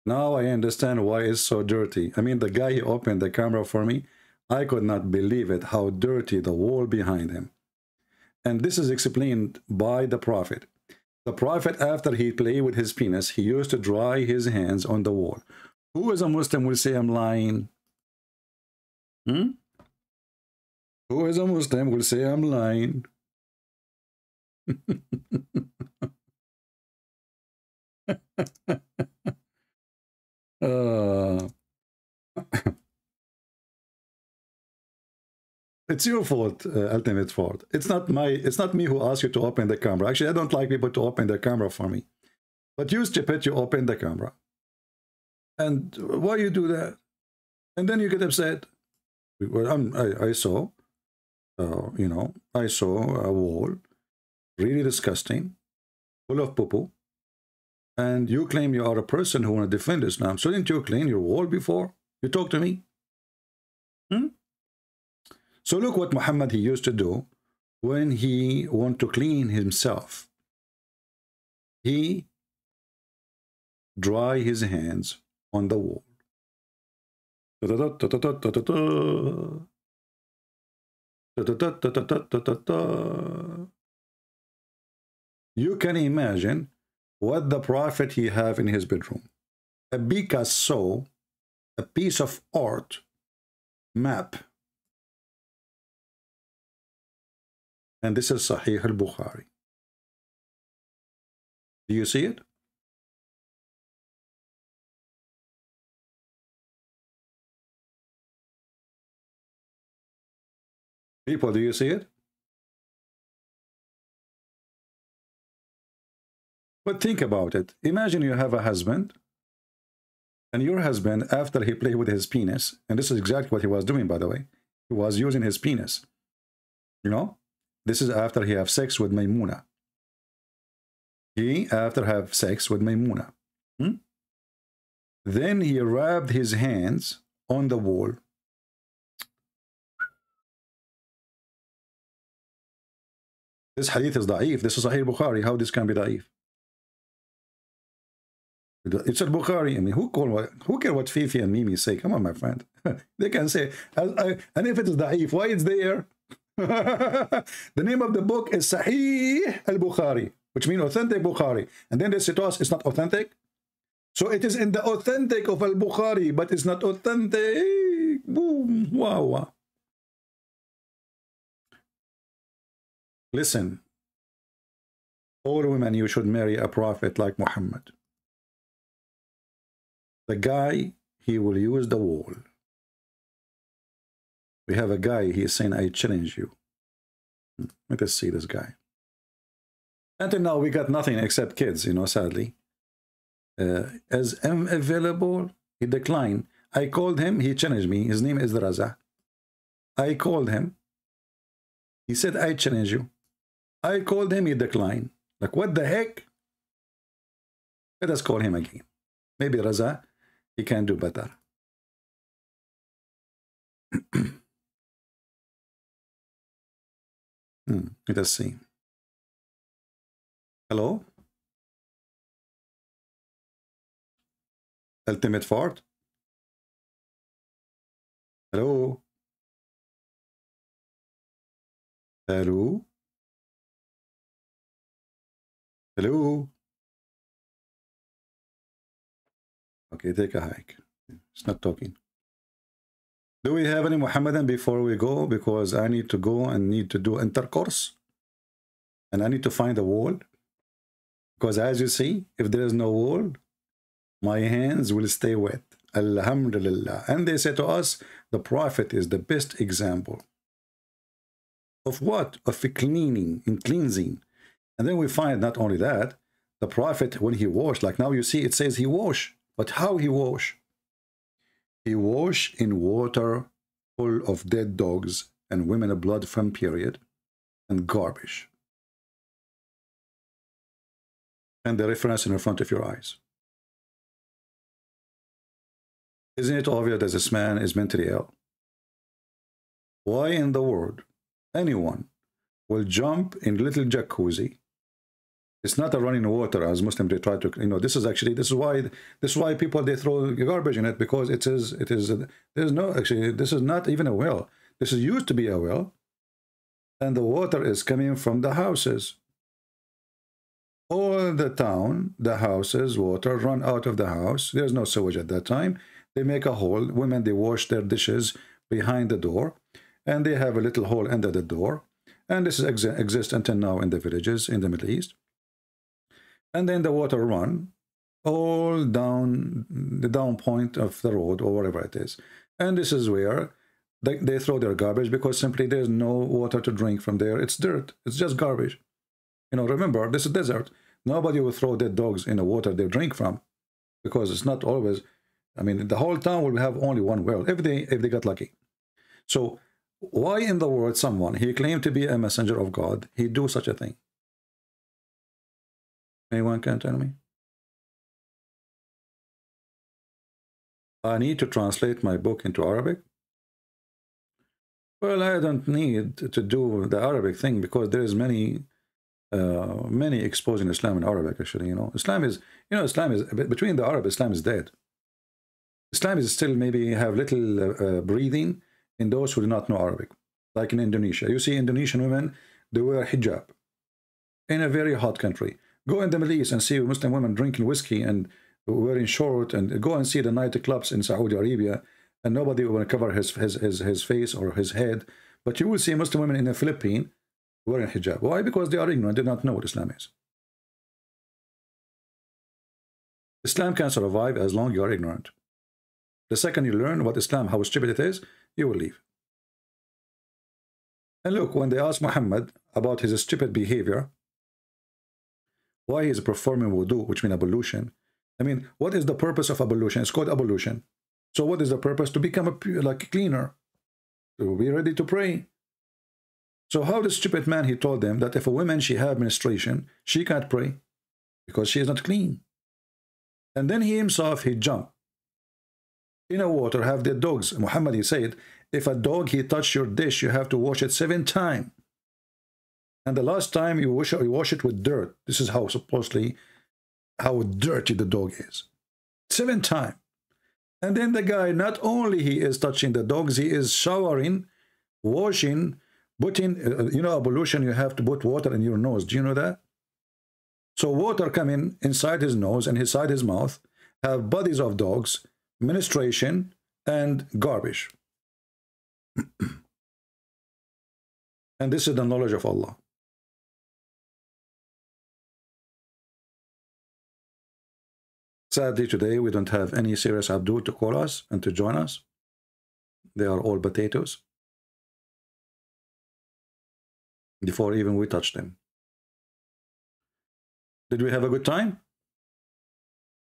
Now I understand why it's so dirty. I mean, the guy he opened the camera for me, I could not believe it, how dirty the wall behind him. And this is explained by the Prophet. The Prophet, after he played with his penis, he used to dry his hands on the wall. Who is a Muslim will say I'm lying? Who is a Muslim will say I'm lying? It's your fault, ultimate fault. It's not me who asked you to open the camera. Actually, I don't like people to open the camera for me. But you stupid, you open the camera. And why you do that? And then you get upset. Well, I saw, you know, I saw a wall, really disgusting, full of poo-poo. And you claim you are a person who want to defend Islam. So didn't you clean your wall before you talk to me? So look what Muhammad he used to do when he want to clean himself. He dry his hands on the wall. You can imagine what the Prophet he have in his bedroom. A Picasso, a piece of art, map. And this is Sahih al-Bukhari. Do you see it? People, do you see it? But think about it. Imagine you have a husband, and your husband, after he played with his penis, and this is exactly what he was doing, by the way. He was using his penis. You know? This is after he have sex with Maymuna. He, after have sex with Maymuna. Then he rubbed his hands on the wall. This hadith is da'if. This is Sahih Bukhari. How this can be da'if? It's al-Bukhari. I mean, who care what Fifi and Mimi say? Come on, my friend. They can say, and if it is da'if, why it's there? The name of the book is Sahih al-Bukhari, which means authentic Bukhari. And then they say to us, it's not authentic. So it is in the authentic of al-Bukhari, but it's not authentic. Boom. Wow. Listen, all women, you should marry a prophet like Muhammad. The guy, he will use the wall. We have a guy, he is saying, I challenge you. Let us see this guy. Until now, we got nothing except kids, you know, sadly. As I'm available, he declined. I called him, he challenged me. His name is Raza. I called him. He said, I challenge you. I called him, he declined. Like, what the heck? Let us call him again. Maybe Raza, he can do better. Let us see. Hello? Ultimate fart? Hello? Hello? Hello? Okay, take a hike. It's not talking. Do we have any Muhammadan before we go? Because I need to go and need to do intercourse. And I need to find a wall. Because as you see, if there is no wall, my hands will stay wet. Alhamdulillah. And they say to us, the Prophet is the best example. Of what? Of cleaning and cleansing. And then we find not only that, the Prophet, when he washed, like now you see it says he washed. But how he washed? He washed in water full of dead dogs and women of blood from period and garbage. And the reference in front of your eyes. Isn't it obvious that this man is mentally ill? Why in the world anyone will jump in little jacuzzi? It's not a running water as Muslims they try to, you know, this is why people they throw garbage in it, because there's no, actually this is not even a well. This is used to be a well, and the water is coming from the houses. All the town, the houses, water run out of the house. There's no sewage at that time. They make a hole. Women, they wash their dishes behind the door, and they have a little hole under the door. And this exists until now in the villages in the Middle East. And then the water run all down the down point of the road or wherever it is. And this is where they throw their garbage, because simply there's no water to drink from there. It's dirt. It's just garbage. You know, remember, this is desert. Nobody will throw dead dogs in the water they drink from, because it's not always, I mean, the whole town will have only one well, if they got lucky. So why in the world someone, he claimed to be a messenger of God, he do such a thing? Anyone can tell me? I need to translate my book into Arabic. Well, I don't need to do the Arabic thing, because there is many many exposing Islam in Arabic, actually. Islam is, between the Arab, Islam is dead. Islam is still maybe have little breathing in those who do not know Arabic. Like in Indonesia. You see Indonesian women, they wear hijab in a very hot country. Go in the Middle East and see Muslim women drinking whiskey and wearing short, and go and see the nightclubs in Saudi Arabia, and nobody will cover his face or his head. But you will see Muslim women in the Philippines wearing hijab. Why? Because they are ignorant, they do not know what Islam is. Islam can survive as long as you are ignorant. The second you learn what Islam, how stupid it is, you will leave. And look, when they asked Muhammad about his stupid behavior, why he is performing wudu, which means ablution. I mean, what is the purpose of ablution? It's called ablution. So what is the purpose? To become a cleaner, to be ready to pray. So how the stupid man, he told them that if a woman, she have menstruation, she can't pray because she is not clean. And then he himself, he jumped in a water, have the dogs. Muhammad, he said, if a dog, he touch your dish, you have to wash it 7 times. And the last time you wash it with dirt. This is how supposedly, how dirty the dog is. 7 times. And then the guy, not only he is touching the dogs, he is showering, washing, putting, ablution, you have to put water in your nose. Do you know that? So water coming inside his nose and inside his mouth, have bodies of dogs, menstruation, and garbage. And this is the knowledge of Allah. Sadly, today we don't have any serious Abdul to call us and to join us. They are all potatoes. Before even we touch them. Did we have a good time?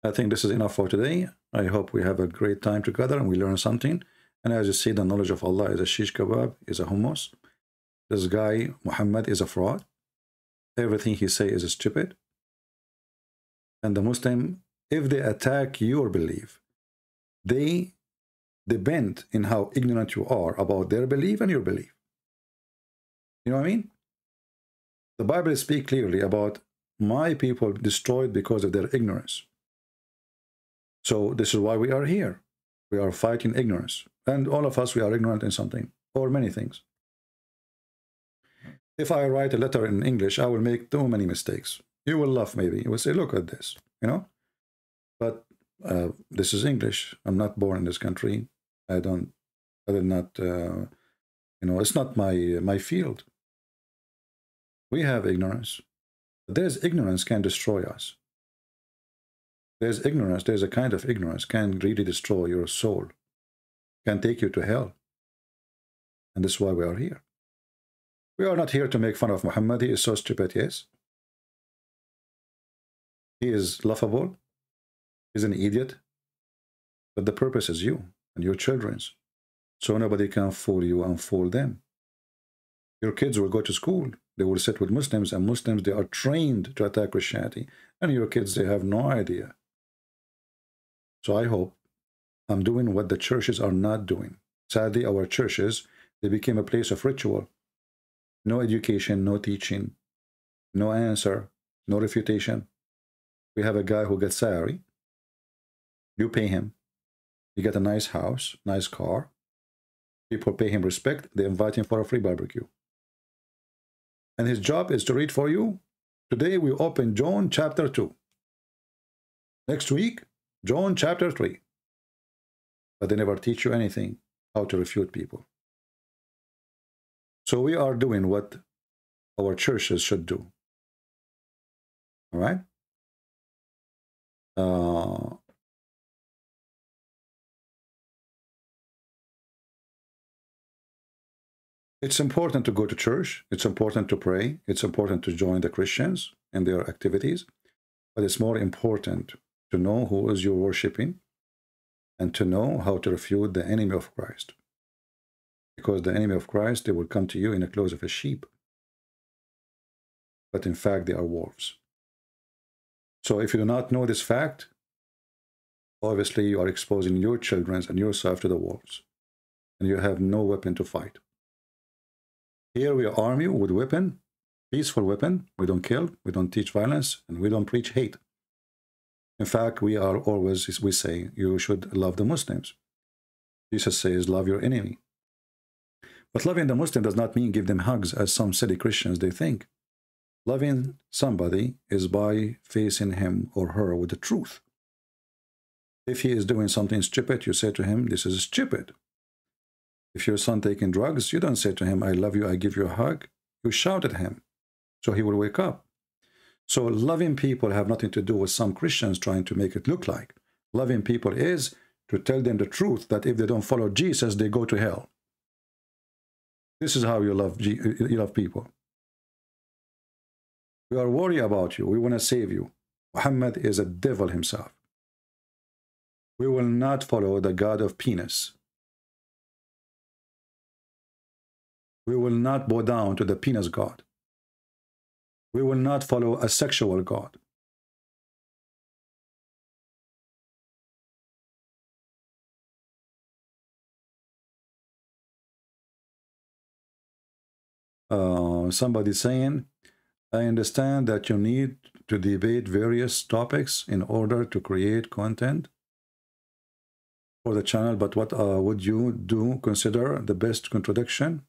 I think this is enough for today. I hope we have a great time together and we learn something. And as you see, the knowledge of Allah is a shish kebab, is a hummus. This guy, Muhammad, is a fraud. Everything he say is stupid. And the Muslim, if they attack your belief, they depend in how ignorant you are about their belief and your belief. You know what I mean? The Bible speaks clearly about my people destroyed because of their ignorance. So this is why we are here. We are fighting ignorance. And all of us, we are ignorant in something or many things. If I write a letter in English, I will make too many mistakes. You will laugh maybe. You will say, look at this, But this is English. I'm not born in this country. I did not, it's not my field. We have ignorance. There's ignorance can destroy us. There's ignorance, there's a kind of ignorance can really destroy your soul, can take you to hell. And this is why we are here. We are not here to make fun of Muhammad. He is so stupid, yes. He is laughable. He's an idiot. But the purpose is you and your children's. So nobody can fool you and fool them. Your kids will go to school. They will sit with Muslims, and Muslims, they are trained to attack Christianity. And your kids, they have no idea. So I hope I'm doing what the churches are not doing. Sadly, our churches, they became a place of ritual. No education, no teaching, no answer, no refutation. We have a guy who gets salary. You pay him. You get a nice house, nice car. People pay him respect. They invite him for a free barbecue. And his job is to read for you. Today we open John chapter 2. Next week, John chapter 3. But they never teach you anything, how to refute people. So we are doing what our churches should do. All right? It's important to go to church. It's important to pray. It's important to join the Christians in their activities. But it's more important to know who is you're worshiping and to know how to refute the enemy of Christ. Because the enemy of Christ, they will come to you in the clothes of a sheep. But in fact, they are wolves. So if you do not know this fact, obviously you are exposing your children and yourself to the wolves. And you have no weapon to fight. Here we arm you with weapon, peaceful weapon. We don't kill, we don't teach violence, and we don't preach hate. In fact, we say you should love the Muslims. Jesus says, love your enemy. But loving the Muslim does not mean give them hugs, as some silly Christians they think. Loving somebody is by facing him or her with the truth. If he is doing something stupid, you say to him, this is stupid. If your son taking drugs, you don't say to him, I love you, I give you a hug. You shout at him, so he will wake up. So loving people have nothing to do with some Christians trying to make it look like. Loving people is to tell them the truth, that if they don't follow Jesus, they go to hell. This is how you love people. We are worried about you. We want to save you. Muhammad is a devil himself. We will not follow the God of penis. We will not bow down to the penis God. We will not follow a sexual God. Somebody saying, I understand that you need to debate various topics in order to create content for the channel, but what would you consider the best contradiction?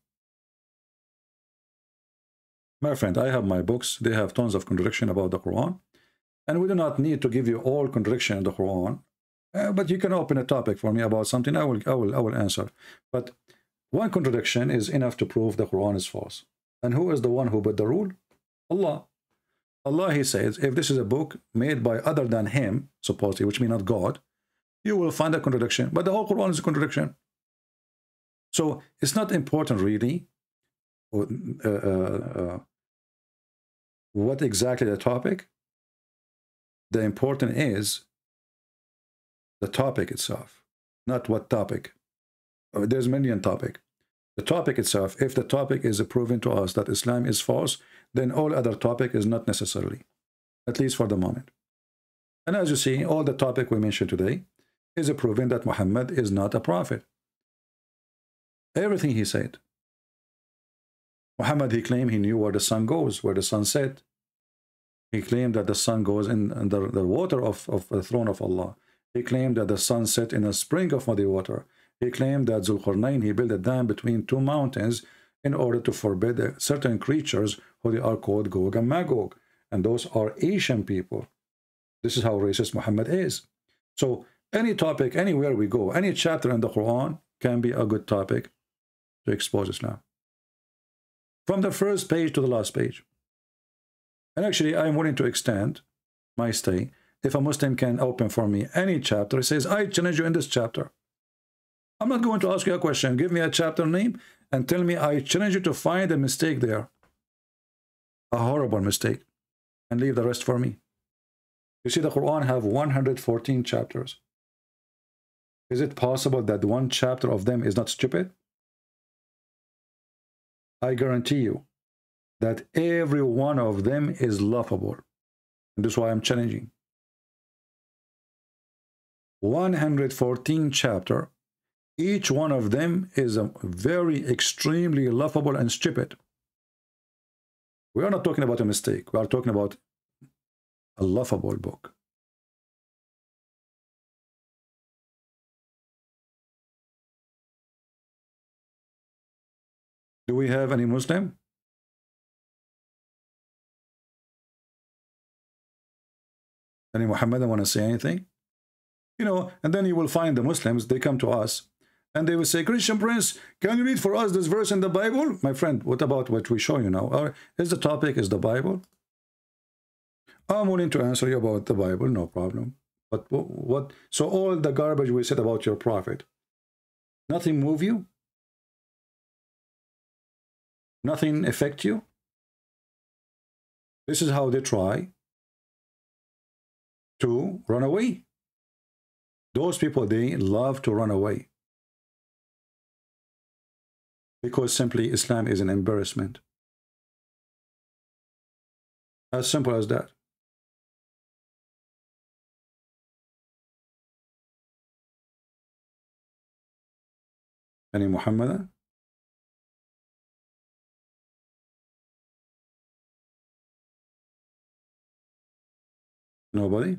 My friend, I have my books. They have tons of contradiction about the Quran, and we do not need to give you all contradiction in the Quran. But you can open a topic for me about something. I will answer. But one contradiction is enough to prove the Quran is false. And who is the one who put the rule? Allah. Allah, he says, if this is a book made by other than him, supposedly, which means not God, you will find a contradiction. But the whole Quran is a contradiction. So it's not important really what exactly the topic. The important is the topic itself, not what topic. There's many topics. The topic itself, if the topic is proven to us that Islam is false, then all other topic is not necessarily, at least for the moment. And as you see, all the topic we mentioned today is proving that Muhammad is not a prophet. Everything he said. Muhammad, he claimed he knew where the sun goes, where the sun set. He claimed that the sun goes in the water of the throne of Allah. He claimed that the sun set in a spring of muddy water. He claimed that Zulqarnain, he built a dam between two mountains in order to forbid certain creatures who they are called Gog and Magog. And those are Asian people. This is how racist Muhammad is. So any topic, anywhere we go, any chapter in the Quran can be a good topic to expose Islam. From the first page to the last page. And actually, I'm willing to extend my stay. If a Muslim can open for me any chapter, he says, I challenge you in this chapter. I'm not going to ask you a question. Give me a chapter name and tell me I challenge you to find a mistake there. A horrible mistake. And leave the rest for me. You see, the Quran have 114 chapters. Is it possible that one chapter of them is not stupid? I guarantee you that every one of them is laughable. And that's why I'm challenging. 114 chapter. Each one of them is a very extremely laughable and stupid. We are not talking about a mistake. We are talking about a laughable book. Do we have any Muslim? Any Muhammadan want to say anything? You know, and then you will find the Muslims, they come to us and they will say, Christian Prince, can you read for us this verse in the Bible? My friend, what about what we show you now? Or is the topic is the Bible? I'm willing to answer you about the Bible, no problem. But what? So all the garbage we said about your prophet, nothing move you? Nothing affect you? This is how they try to run away. Those people, they love to run away. Because simply Islam is an embarrassment. As simple as that. Any Muhammadan? Nobody?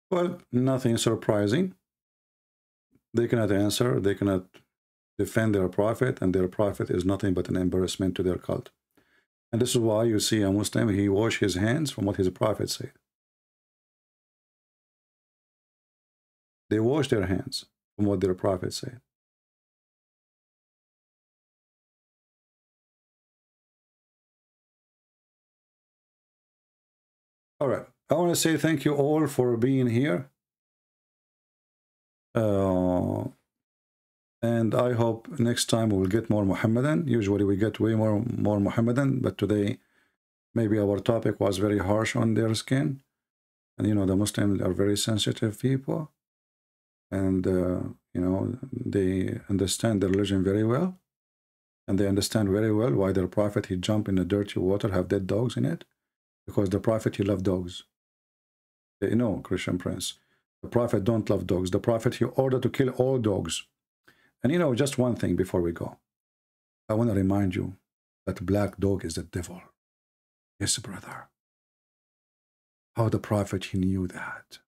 Well, nothing surprising. They cannot answer, they cannot defend their prophet, and their prophet is nothing but an embarrassment to their cult. And this is why you see a Muslim, he wash his hands from what his prophet said. They wash their hands from what their prophet said. All right. I want to say thank you all for being here. And I hope next time we will get more Muhammadan. Usually we get way more Muhammadan, but today maybe our topic was very harsh on their skin. And you know, the Muslims are very sensitive people. And you know, they understand the religion very well. And they understand very well why their prophet, he jump in the dirty water, have dead dogs in it. Because the prophet, he loved dogs. You know, Christian Prince, the prophet don't love dogs. The prophet, he ordered to kill all dogs. And you know, just one thing before we go. I want to remind you that black dog is the devil. Yes, brother. How the prophet, he knew that.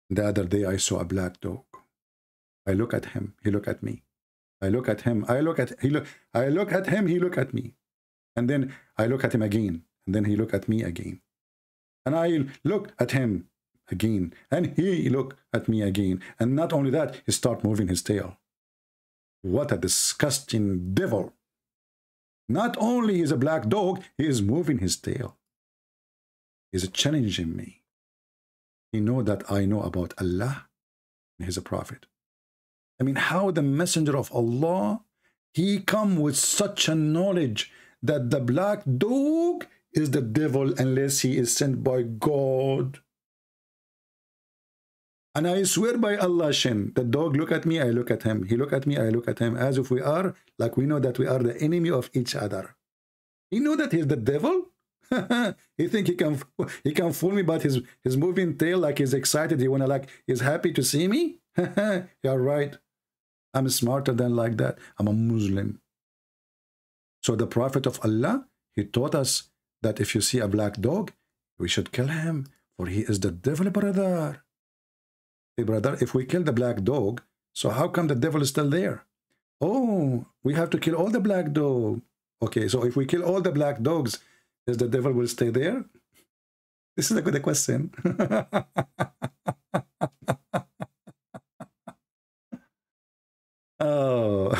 The other day I saw a black dog. I look at him, he look at me. I look at him, I look at him, he look at me. And then I look at him again. And then he look at me again. And I look at him again. And he look at me again. And not only that, he start moving his tail. What a disgusting devil. Not only is a black dog, he is moving his tail. He's challenging me. He know that I know about Allah and he's a prophet. I mean, how the messenger of Allah, he come with such a knowledge that the black dog is the devil unless he is sent by God. And I swear by Allah, Shem, the dog look at me, I look at him. He look at me, I look at him, as if we are, like we know that we are the enemy of each other. He know that he's the devil. He think he can fool me, but his moving tail, like he's excited, he wanna, like, he's happy to see me. You're right. I'm smarter than like that. I'm a Muslim. So the Prophet of Allah, he taught us that if you see a black dog, we should kill him, for he is the devil, brother. Hey, brother, if we kill the black dog, so how come the devil is still there? Oh, we have to kill all the black dogs. Okay, so if we kill all the black dogs, is the devil will stay there? This is a good question. Oh.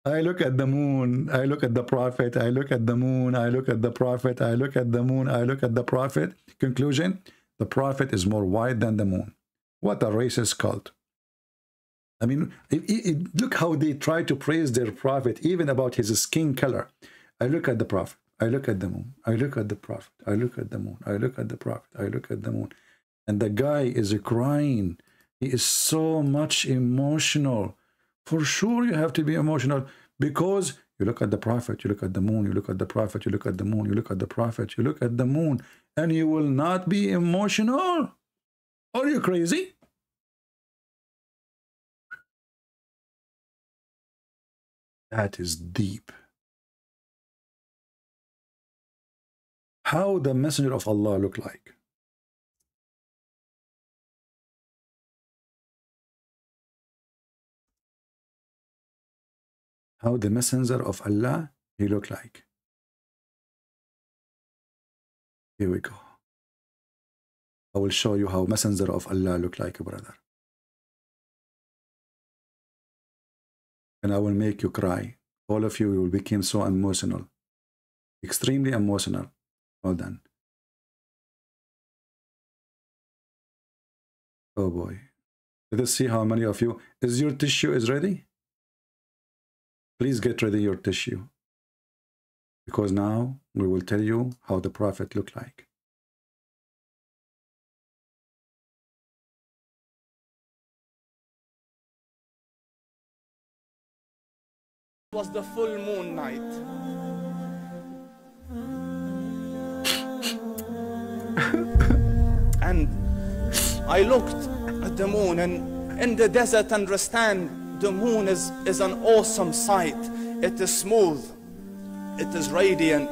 I look at the moon, I look at the prophet, I look at the moon, I look at the prophet, I look at the moon, I look at the prophet. Conclusion, the prophet is more white than the moon. What a racist cult. I mean, look how they try to praise their prophet, even about his skin color. I look at the prophet, I look at the moon, I look at the prophet, I look at the moon, I look at the prophet, I look at the moon. And the guy is crying. He is so much emotional. For sure you have to be emotional, because you look at the prophet, you look at the moon, you look at the prophet, you look at the moon, you look at the prophet, you look at the moon, and you will not be emotional. Are you crazy? That is deep. How the messenger of Allah look like? How the messenger of Allah, he look like? Here we go. I will show you how messenger of Allah look like, brother. And I will make you cry. All of you will become so emotional. Extremely emotional. Hold on. Oh boy. Let us see how many of you. Is your tissue is ready? Please get ready your tissue. Because now we will tell you how the prophet looked like. It was the full moon night. And I looked at the moon, and in the desert, understand, the moon is an awesome sight. It is smooth, it is radiant,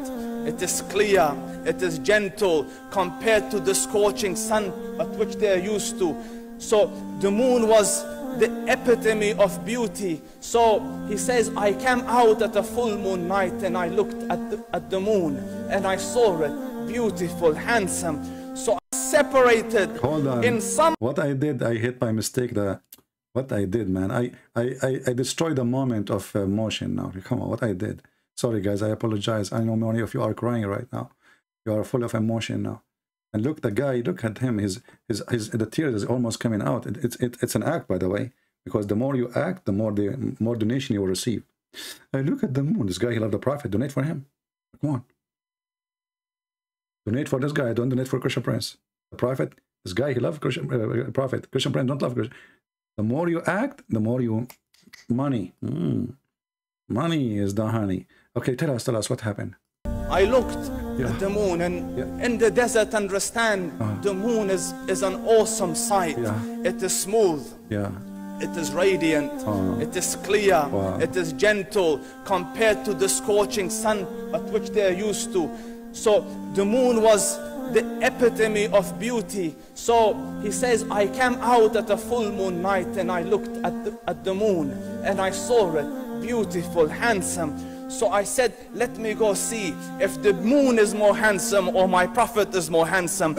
it is clear, it is gentle compared to the scorching sun at which they are used to. So the moon was the epitome of beauty. So he says, I came out at a full moon night and I looked at the moon and I saw it beautiful, handsome. So I separated. Hold on. In some. What I did, I hit by mistake what I did, man. I destroyed the moment of motion now. Come on, what I did. Sorry guys, I apologize. I know many of you are crying right now. You are full of emotion now. And look, the guy, look at him. The tears is almost coming out. It's an act, by the way, because the more you act, the more donation you will receive. I look at the moon. This guy, he loved the Prophet. Donate for him. Come on. Donate for this guy. Don't donate for Christian Prince. The Prophet, this guy, he loved Christian Prophet. Christian Prince don't love Christian. The more you act, the more you money. Money is the honey. Okay, tell us what happened. I looked at the moon, and in the desert, understand, the moon is an awesome sight. It is smooth. It is radiant. It is clear. It is gentle compared to the scorching sun at which they are used to. So the moon was the epitome of beauty. So he says, I came out at a full moon night and I looked at the moon and I saw it beautiful, handsome. So I said, let me go see if the moon is more handsome or my Prophet is more handsome.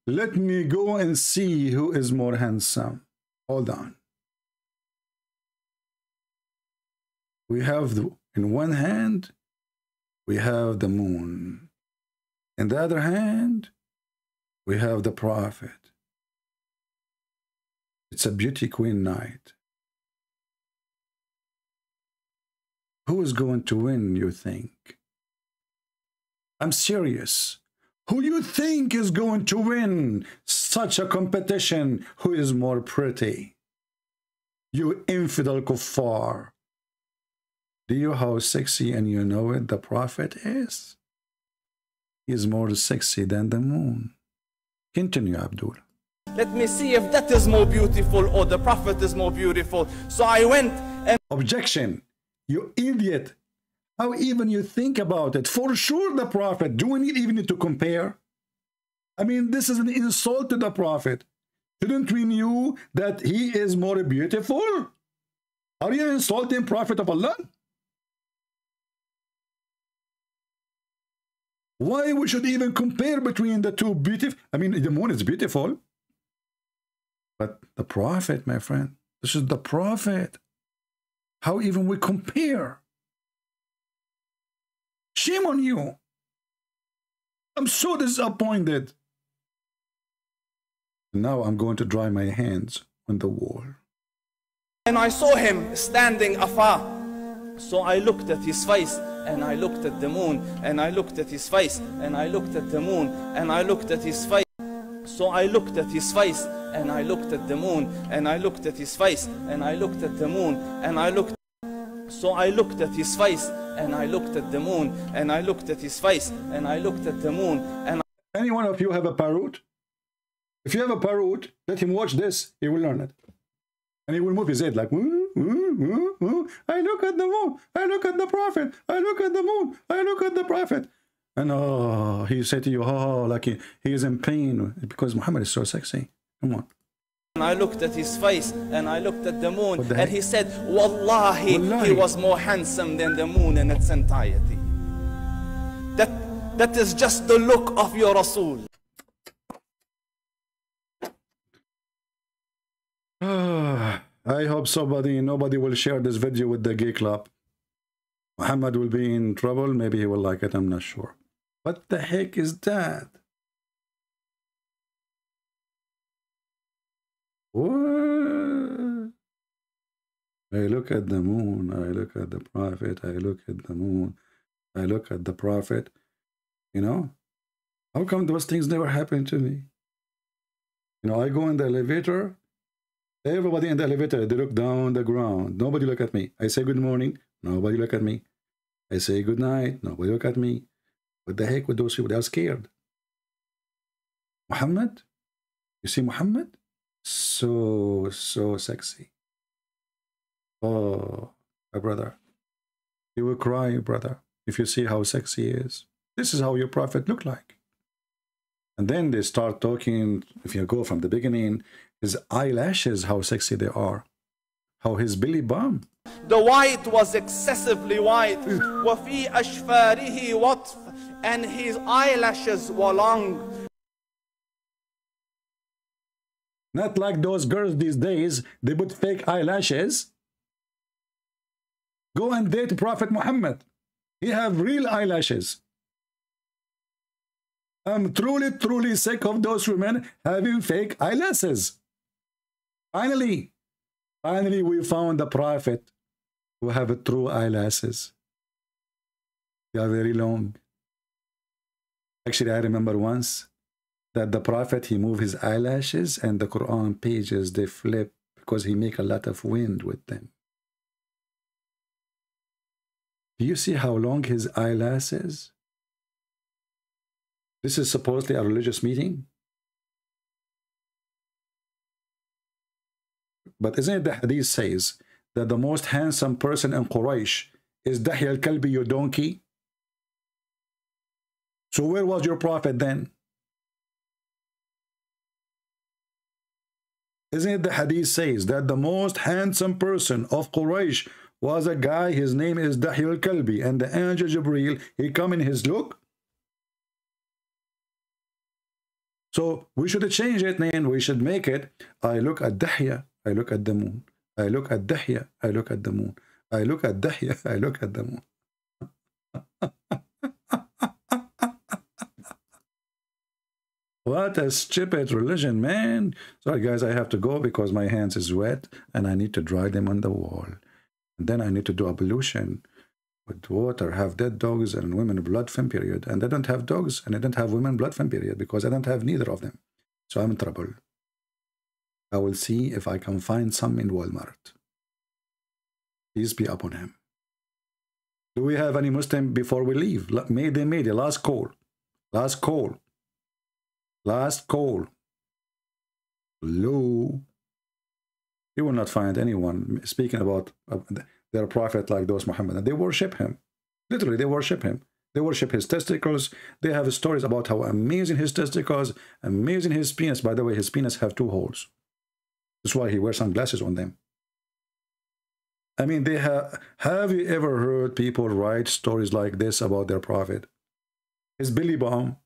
Let me go and see who is more handsome. Hold on. We have, in one hand, we have the moon. In the other hand, we have the Prophet. It's a beauty queen night. Who is going to win, you think? I'm serious. Who you think is going to win such a competition? Who is more pretty? You infidel kuffar. Do you know how sexy, and you know it, the Prophet is? He is more sexy than the moon. Continue, Abdul. Let me see if that is more beautiful or the Prophet is more beautiful. So I went and... Objection. You idiot. How even you think about it? For sure the Prophet. Do we even need to compare? I mean, this is an insult to the Prophet. Shouldn't we know that he is more beautiful? Are you insulting Prophet of Allah? Why we should even compare between the two beautiful? I mean, the moon is beautiful. But the Prophet, my friend, this is the Prophet. How even we compare? Shame on you. I'm so disappointed. Now I'm going to dry my hands on the wall. And I saw him standing afar. So I looked at his face, and I looked at the moon, and I looked at his face, and I looked at the moon, and I looked at his face. So I looked at his face, and I looked at the moon, and I looked at his face, and I looked at the moon, and I looked. So I looked at his face, and I looked at the moon, and I looked at his face, and I looked at the moon, and... Any one of you have a parrot? If you have a parrot, let him watch this. He will learn it. And he will move his head like, woo, woo, woo, woo. I look at the moon. I look at the Prophet. I look at the moon. I look at the Prophet. And oh, he said to you, oh, like he is in pain because Muhammad is so sexy. Come on. And I looked at his face, and I looked at the moon, and he said, Wallahi, he was more handsome than the moon in its entirety. That is just the look of your Rasul. I hope nobody will share this video with the gay club. Muhammad will be in trouble. Maybe he will like it. I'm not sure. What the heck is that? What? I look at the moon. I look at the Prophet. I look at the moon. I look at the Prophet. You know? How come those things never happen to me? You know, I go in the elevator. Everybody in the elevator, they look down the ground. Nobody look at me. I say good morning. Nobody look at me. I say good night. Nobody look at me. What the heck with those people? They are scared. Muhammad? You see Muhammad? So sexy. Oh, my brother. You will cry, brother, if you see how sexy he is. This is how your prophet looked like. And then they start talking, if you go from the beginning, his eyelashes, how sexy they are. How his belly bump. The white was excessively white. وَفِي أَشْفَارِهِ وَطْفٌ, and his eyelashes were long. Not like those girls these days, they put fake eyelashes. Go and date Prophet Muhammad. He have real eyelashes. I'm truly sick of those women having fake eyelashes. Finally, we found the Prophet who have true eyelashes. They are very long. Actually, I remember once that the Prophet, he moved his eyelashes and the Quran pages, they flip because he make a lot of wind with them. Do you see how long his eyelash is? This is supposedly a religious meeting. But isn't it the hadith says that the most handsome person in Quraysh is Dahya al-Kalbi, your donkey? So where was your prophet then? Isn't it the hadith says that the most handsome person of Quraysh was a guy, his name is Dahya al-Kalbi, and the angel Jibreel, he come in his look? So we should change it, man. We should make it, I look at Dahya, I look at the moon. I look at Dahya, I look at the moon. I look at Dahya, I look at the moon. What a stupid religion, man. Sorry, guys, I have to go because my hands is wet and I need to dry them on the wall. And then I need to do ablution with water, have dead dogs and women blood film period. And I don't have dogs and I don't have women blood film period because I don't have neither of them. So I'm in trouble. I will see if I can find some in Walmart. Peace be upon him. Do we have any Muslim before we leave? Media, last call. Last call. Last call. Hello. You will not find anyone speaking about their prophet like those Muhammad. They worship him. Literally, they worship him. They worship his testicles. They have stories about how amazing his testicles, amazing his penis. By the way, his penis have 2 holes. That's why he wears sunglasses on them. I mean, they have you ever heard people write stories like this about their prophet? His belly bump.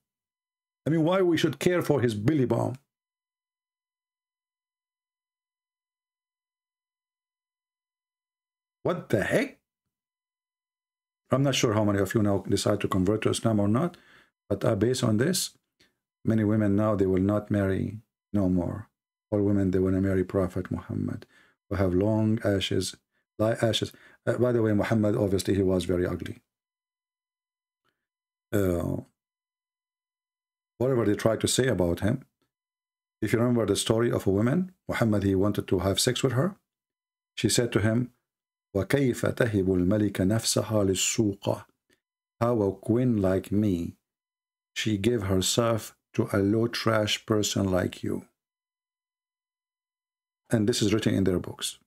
I mean, why we should care for his belly bump? What the heck? I'm not sure how many of you now decide to convert to Islam or not, but based on this, many women now, they will not marry no more. All women, they want to marry Prophet Muhammad, who have long ashes, light ashes. By the way, Muhammad, obviously, he was very ugly. Whatever they tried to say about him, if you remember the story of a woman, Muhammad, he wanted to have sex with her. She said to him, وَكَيْفَ تَهِبُ الْمَلِكَ نَفْسَهَا لِلسُّوقَ. How a queen like me, she gave herself to a low trash person like you. And this is written in their books.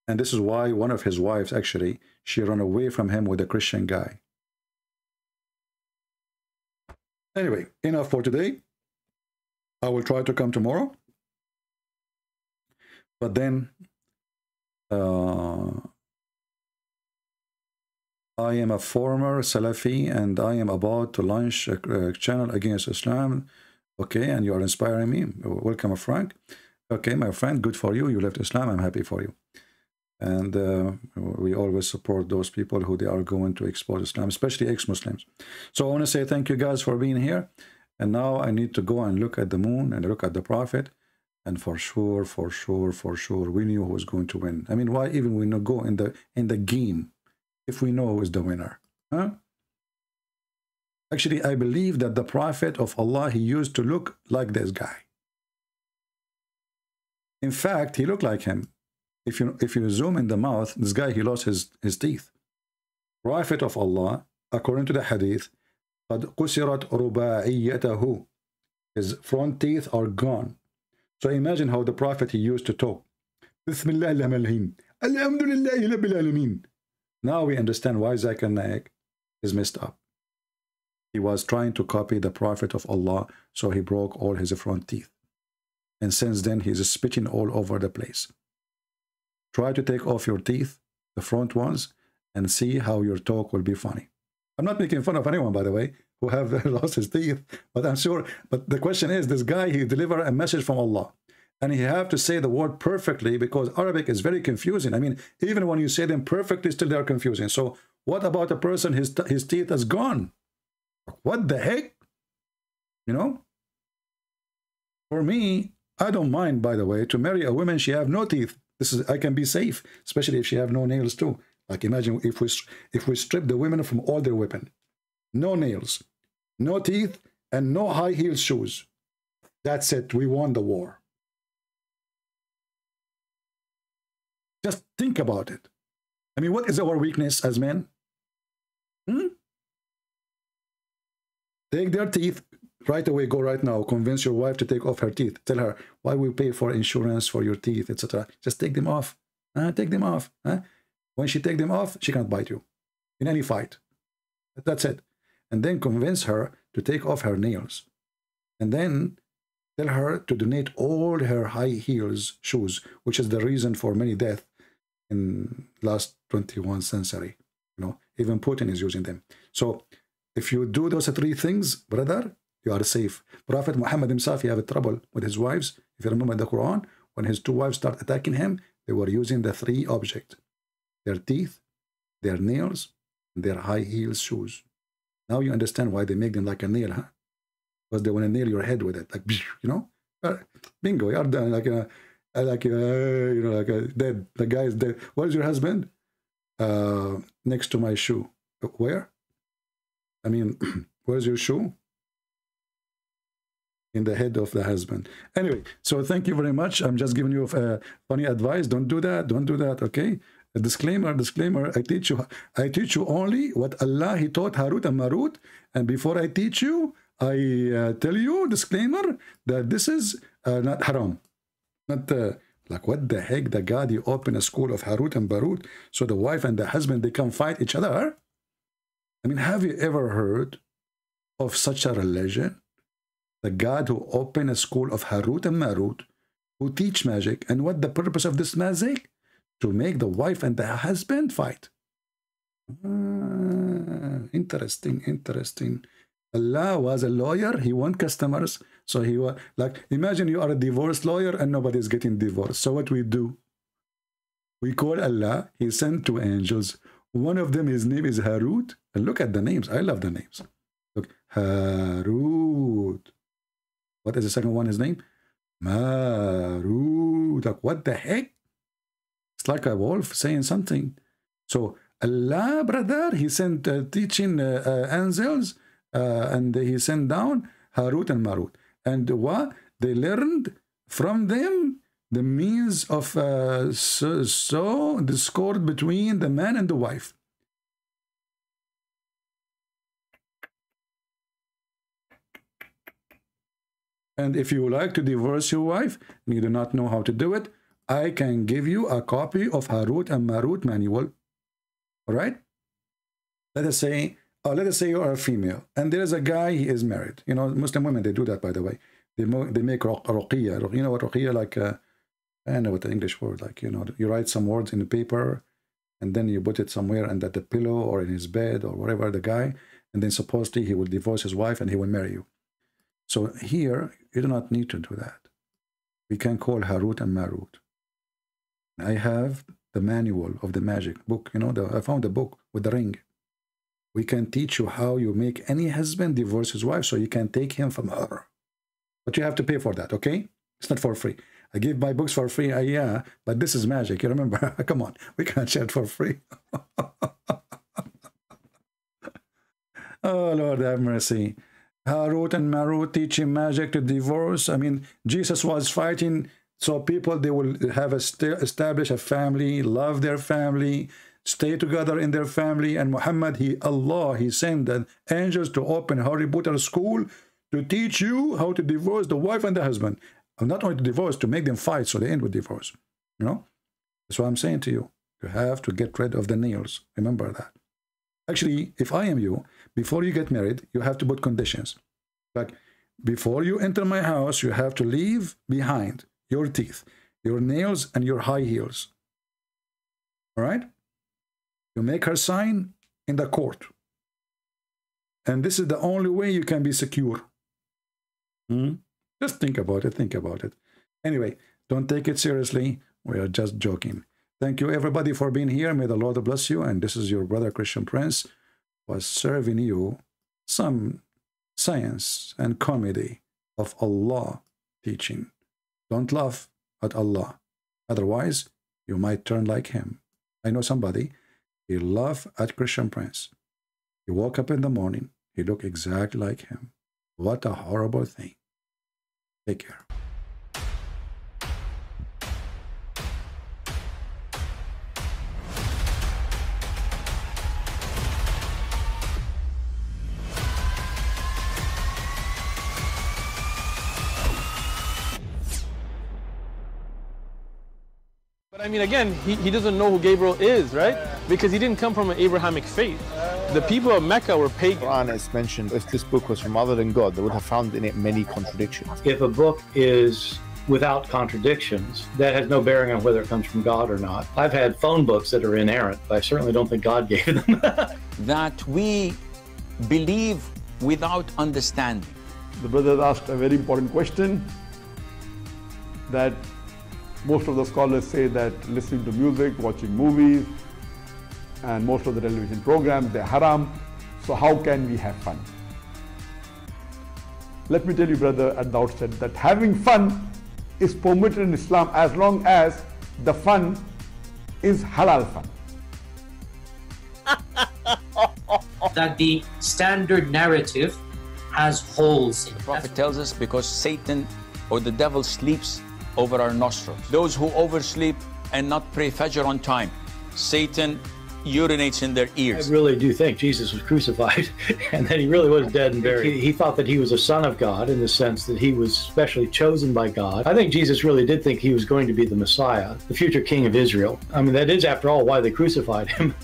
And this is why one of his wives, actually, she ran away from him with a Christian guy. Anyway, enough for today. I will try to come tomorrow. But then, I am a former Salafi and I am about to launch a channel against Islam. Okay, and you are inspiring me. Welcome, Frank. Okay, my friend, good for you. You left Islam. I'm happy for you. And we always support those people who they are going to expose Islam, especially ex-Muslims. So I want to say thank you guys for being here. And now I need to go and look at the moon and look at the prophet. And for sure, we knew who was going to win. I mean, why even we not go in the game if we know who is the winner? Huh? Actually, I believe that the prophet of Allah, he used to look like this guy. In fact, he looked like him. if you zoom in the mouth, this guy, he lost his teeth. Prophet of Allah, according to the hadith, قد كسرت رباعيته. His front teeth are gone. So imagine how the Prophet, he used to talk. Bismillah al-Amalhin. Alhamdulillah Rabbil Alameen. Now we understand why Zakir Naik is messed up. He was trying to copy the Prophet of Allah, so he broke all his front teeth. And since then, he's spitting all over the place. Try to take off your teeth, the front ones, and see how your talk will be funny. I'm not making fun of anyone, by the way, who have lost his teeth, but I'm sure. But the question is, this guy, he delivered a message from Allah, and he have to say the word perfectly, because Arabic is very confusing. I mean, even when you say them perfectly, still they are confusing. So what about a person, his teeth is gone? What the heck? You know? For me, I don't mind, by the way, to marry a woman, she have no teeth. I can be safe, especially if she have no nails too. Like imagine if we strip the women from all their weapon. No nails, no teeth, and no high heel shoes. That's it. We won the war. Just think about it. I mean, what is our weakness as men? Take their teeth right away. Go right now. Convince your wife to take off her teeth. Tell her, why we pay for insurance for your teeth, etc. Just take them off. Take them off. When she take them off, she can't bite you in any fight. That's it. And then convince her to take off her nails. And then tell her to donate all her high heels shoes, which is the reason for many deaths in last 21st century. You know, even Putin is using them. So if you do those three things, brother, you are safe. Prophet Muhammad himself, he had trouble with his wives. If you remember the Quran, when his two wives start attacking him, they were using the three objects: their teeth, their nails, and their high heels shoes. Now you understand why they make them like a nail, huh? Because they want to nail your head with it, like, you know, bingo, you're done. Like a dead. The guy is dead. Where's your husband? Next to my shoe. Where? I mean, where's your shoe? In the head of the husband. Anyway, so thank you very much. I'm just giving you funny advice. Don't do that. Don't do that. Okay. A disclaimer. I teach you only what Allah, he taught Harut and Marut. And before I teach you, I tell you, disclaimer, that this is not haram. Not like, what the heck, the God, you open a school of Harut and Marut, so the wife and the husband, they can fight each other. I mean, have you ever heard of such a religion? The God who opened a school of Harut and Marut, who teach magic. And what the purpose of this magic? To make the wife and the husband fight. Interesting. Allah was a lawyer. He want customers. So he was like, imagine you are a divorce lawyer and nobody is getting divorced. So what we do? We call Allah. He sent two angels. One of them, his name is Harut. And look at the names. I love the names. Look, Harut. What is the second one, his name? Marut. Like, what the heck? It's like a wolf saying something. So Allah, brother, he sent teaching angels, and he sent down Harut and Marut. And what? They learned from them the means of discord between the man and the wife. And if you like to divorce your wife and you do not know how to do it, I can give you a copy of Harut and Marut manual. All right? Let us say you are a female and there is a guy, he is married. You know, Muslim women, they do that, by the way. They make ruqiyya. You know what ruqiyya, like, I don't know what the English word, like, you know, you write some words in the paper and then you put it somewhere under the pillow or in his bed or whatever, the guy, and then supposedly he will divorce his wife and he will marry you. So here, you do not need to do that. We can call Harut and Marut. I have the manual of the magic book. You know, I found the book with the ring. We can teach you how you make any husband divorce his wife so you can take him from her. But you have to pay for that, okay? It's not for free. I give my books for free, yeah, but this is magic. You remember? Come on, we can't share it for free. Oh, Lord have mercy. Harut and Marut teaching magic to divorce. I mean, Jesus was fighting So people, they will have establish a family, love their family, stay together in their family. And Muhammad, Allah, he sent the angels to open Harry Potter school to teach you how to divorce the wife and the husband. And not only to divorce, to make them fight so they end with divorce. You know? That's what I'm saying to you. You have to get rid of the nails. Remember that. Actually, if I am you, before you get married, you have to put conditions. Like, before you enter my house, you have to leave behind your teeth, your nails, and your high heels. All right? You make her sign in the court. And this is the only way you can be secure. Just think about it. Think about it. Anyway, don't take it seriously. We are just joking. Thank you, everybody, for being here. May the Lord bless you. And this is your brother, Christian Prince, was serving you some science and comedy of Allah teaching. Don't laugh at Allah. Otherwise, you might turn like him. I know somebody, he laughed at Christian Prince. He woke up in the morning. He looked exactly like him. What a horrible thing. Take care. But I mean, again, he doesn't know who Gabriel is, right? Because he didn't come from an Abrahamic faith. The people of Mecca were pagan. The Quran is mentioned, if this book was from other than God, they would have found in it many contradictions. If a book is without contradictions, that has no bearing on whether it comes from God or not. I've had phone books that are inerrant, but I certainly don't think God gave them. That we believe without understanding. The brother asked a very important question, that most of the scholars say that listening to music, watching movies, and most of the television programs, they're haram. So how can we have fun? Let me tell you, brother, at the outset, that having fun is permitted in Islam as long as the fun is halal fun. That the standard narrative has holes in it. The Prophet tells us because Satan or the devil sleeps over our nostrils. Those who oversleep and not pray Fajr on time, Satan urinates in their ears. I really do think Jesus was crucified and that he really was dead and buried. He thought that he was a son of God in the sense that he was specially chosen by God. I think Jesus really did think he was going to be the Messiah, the future king of Israel. I mean, that is, after all, why they crucified him,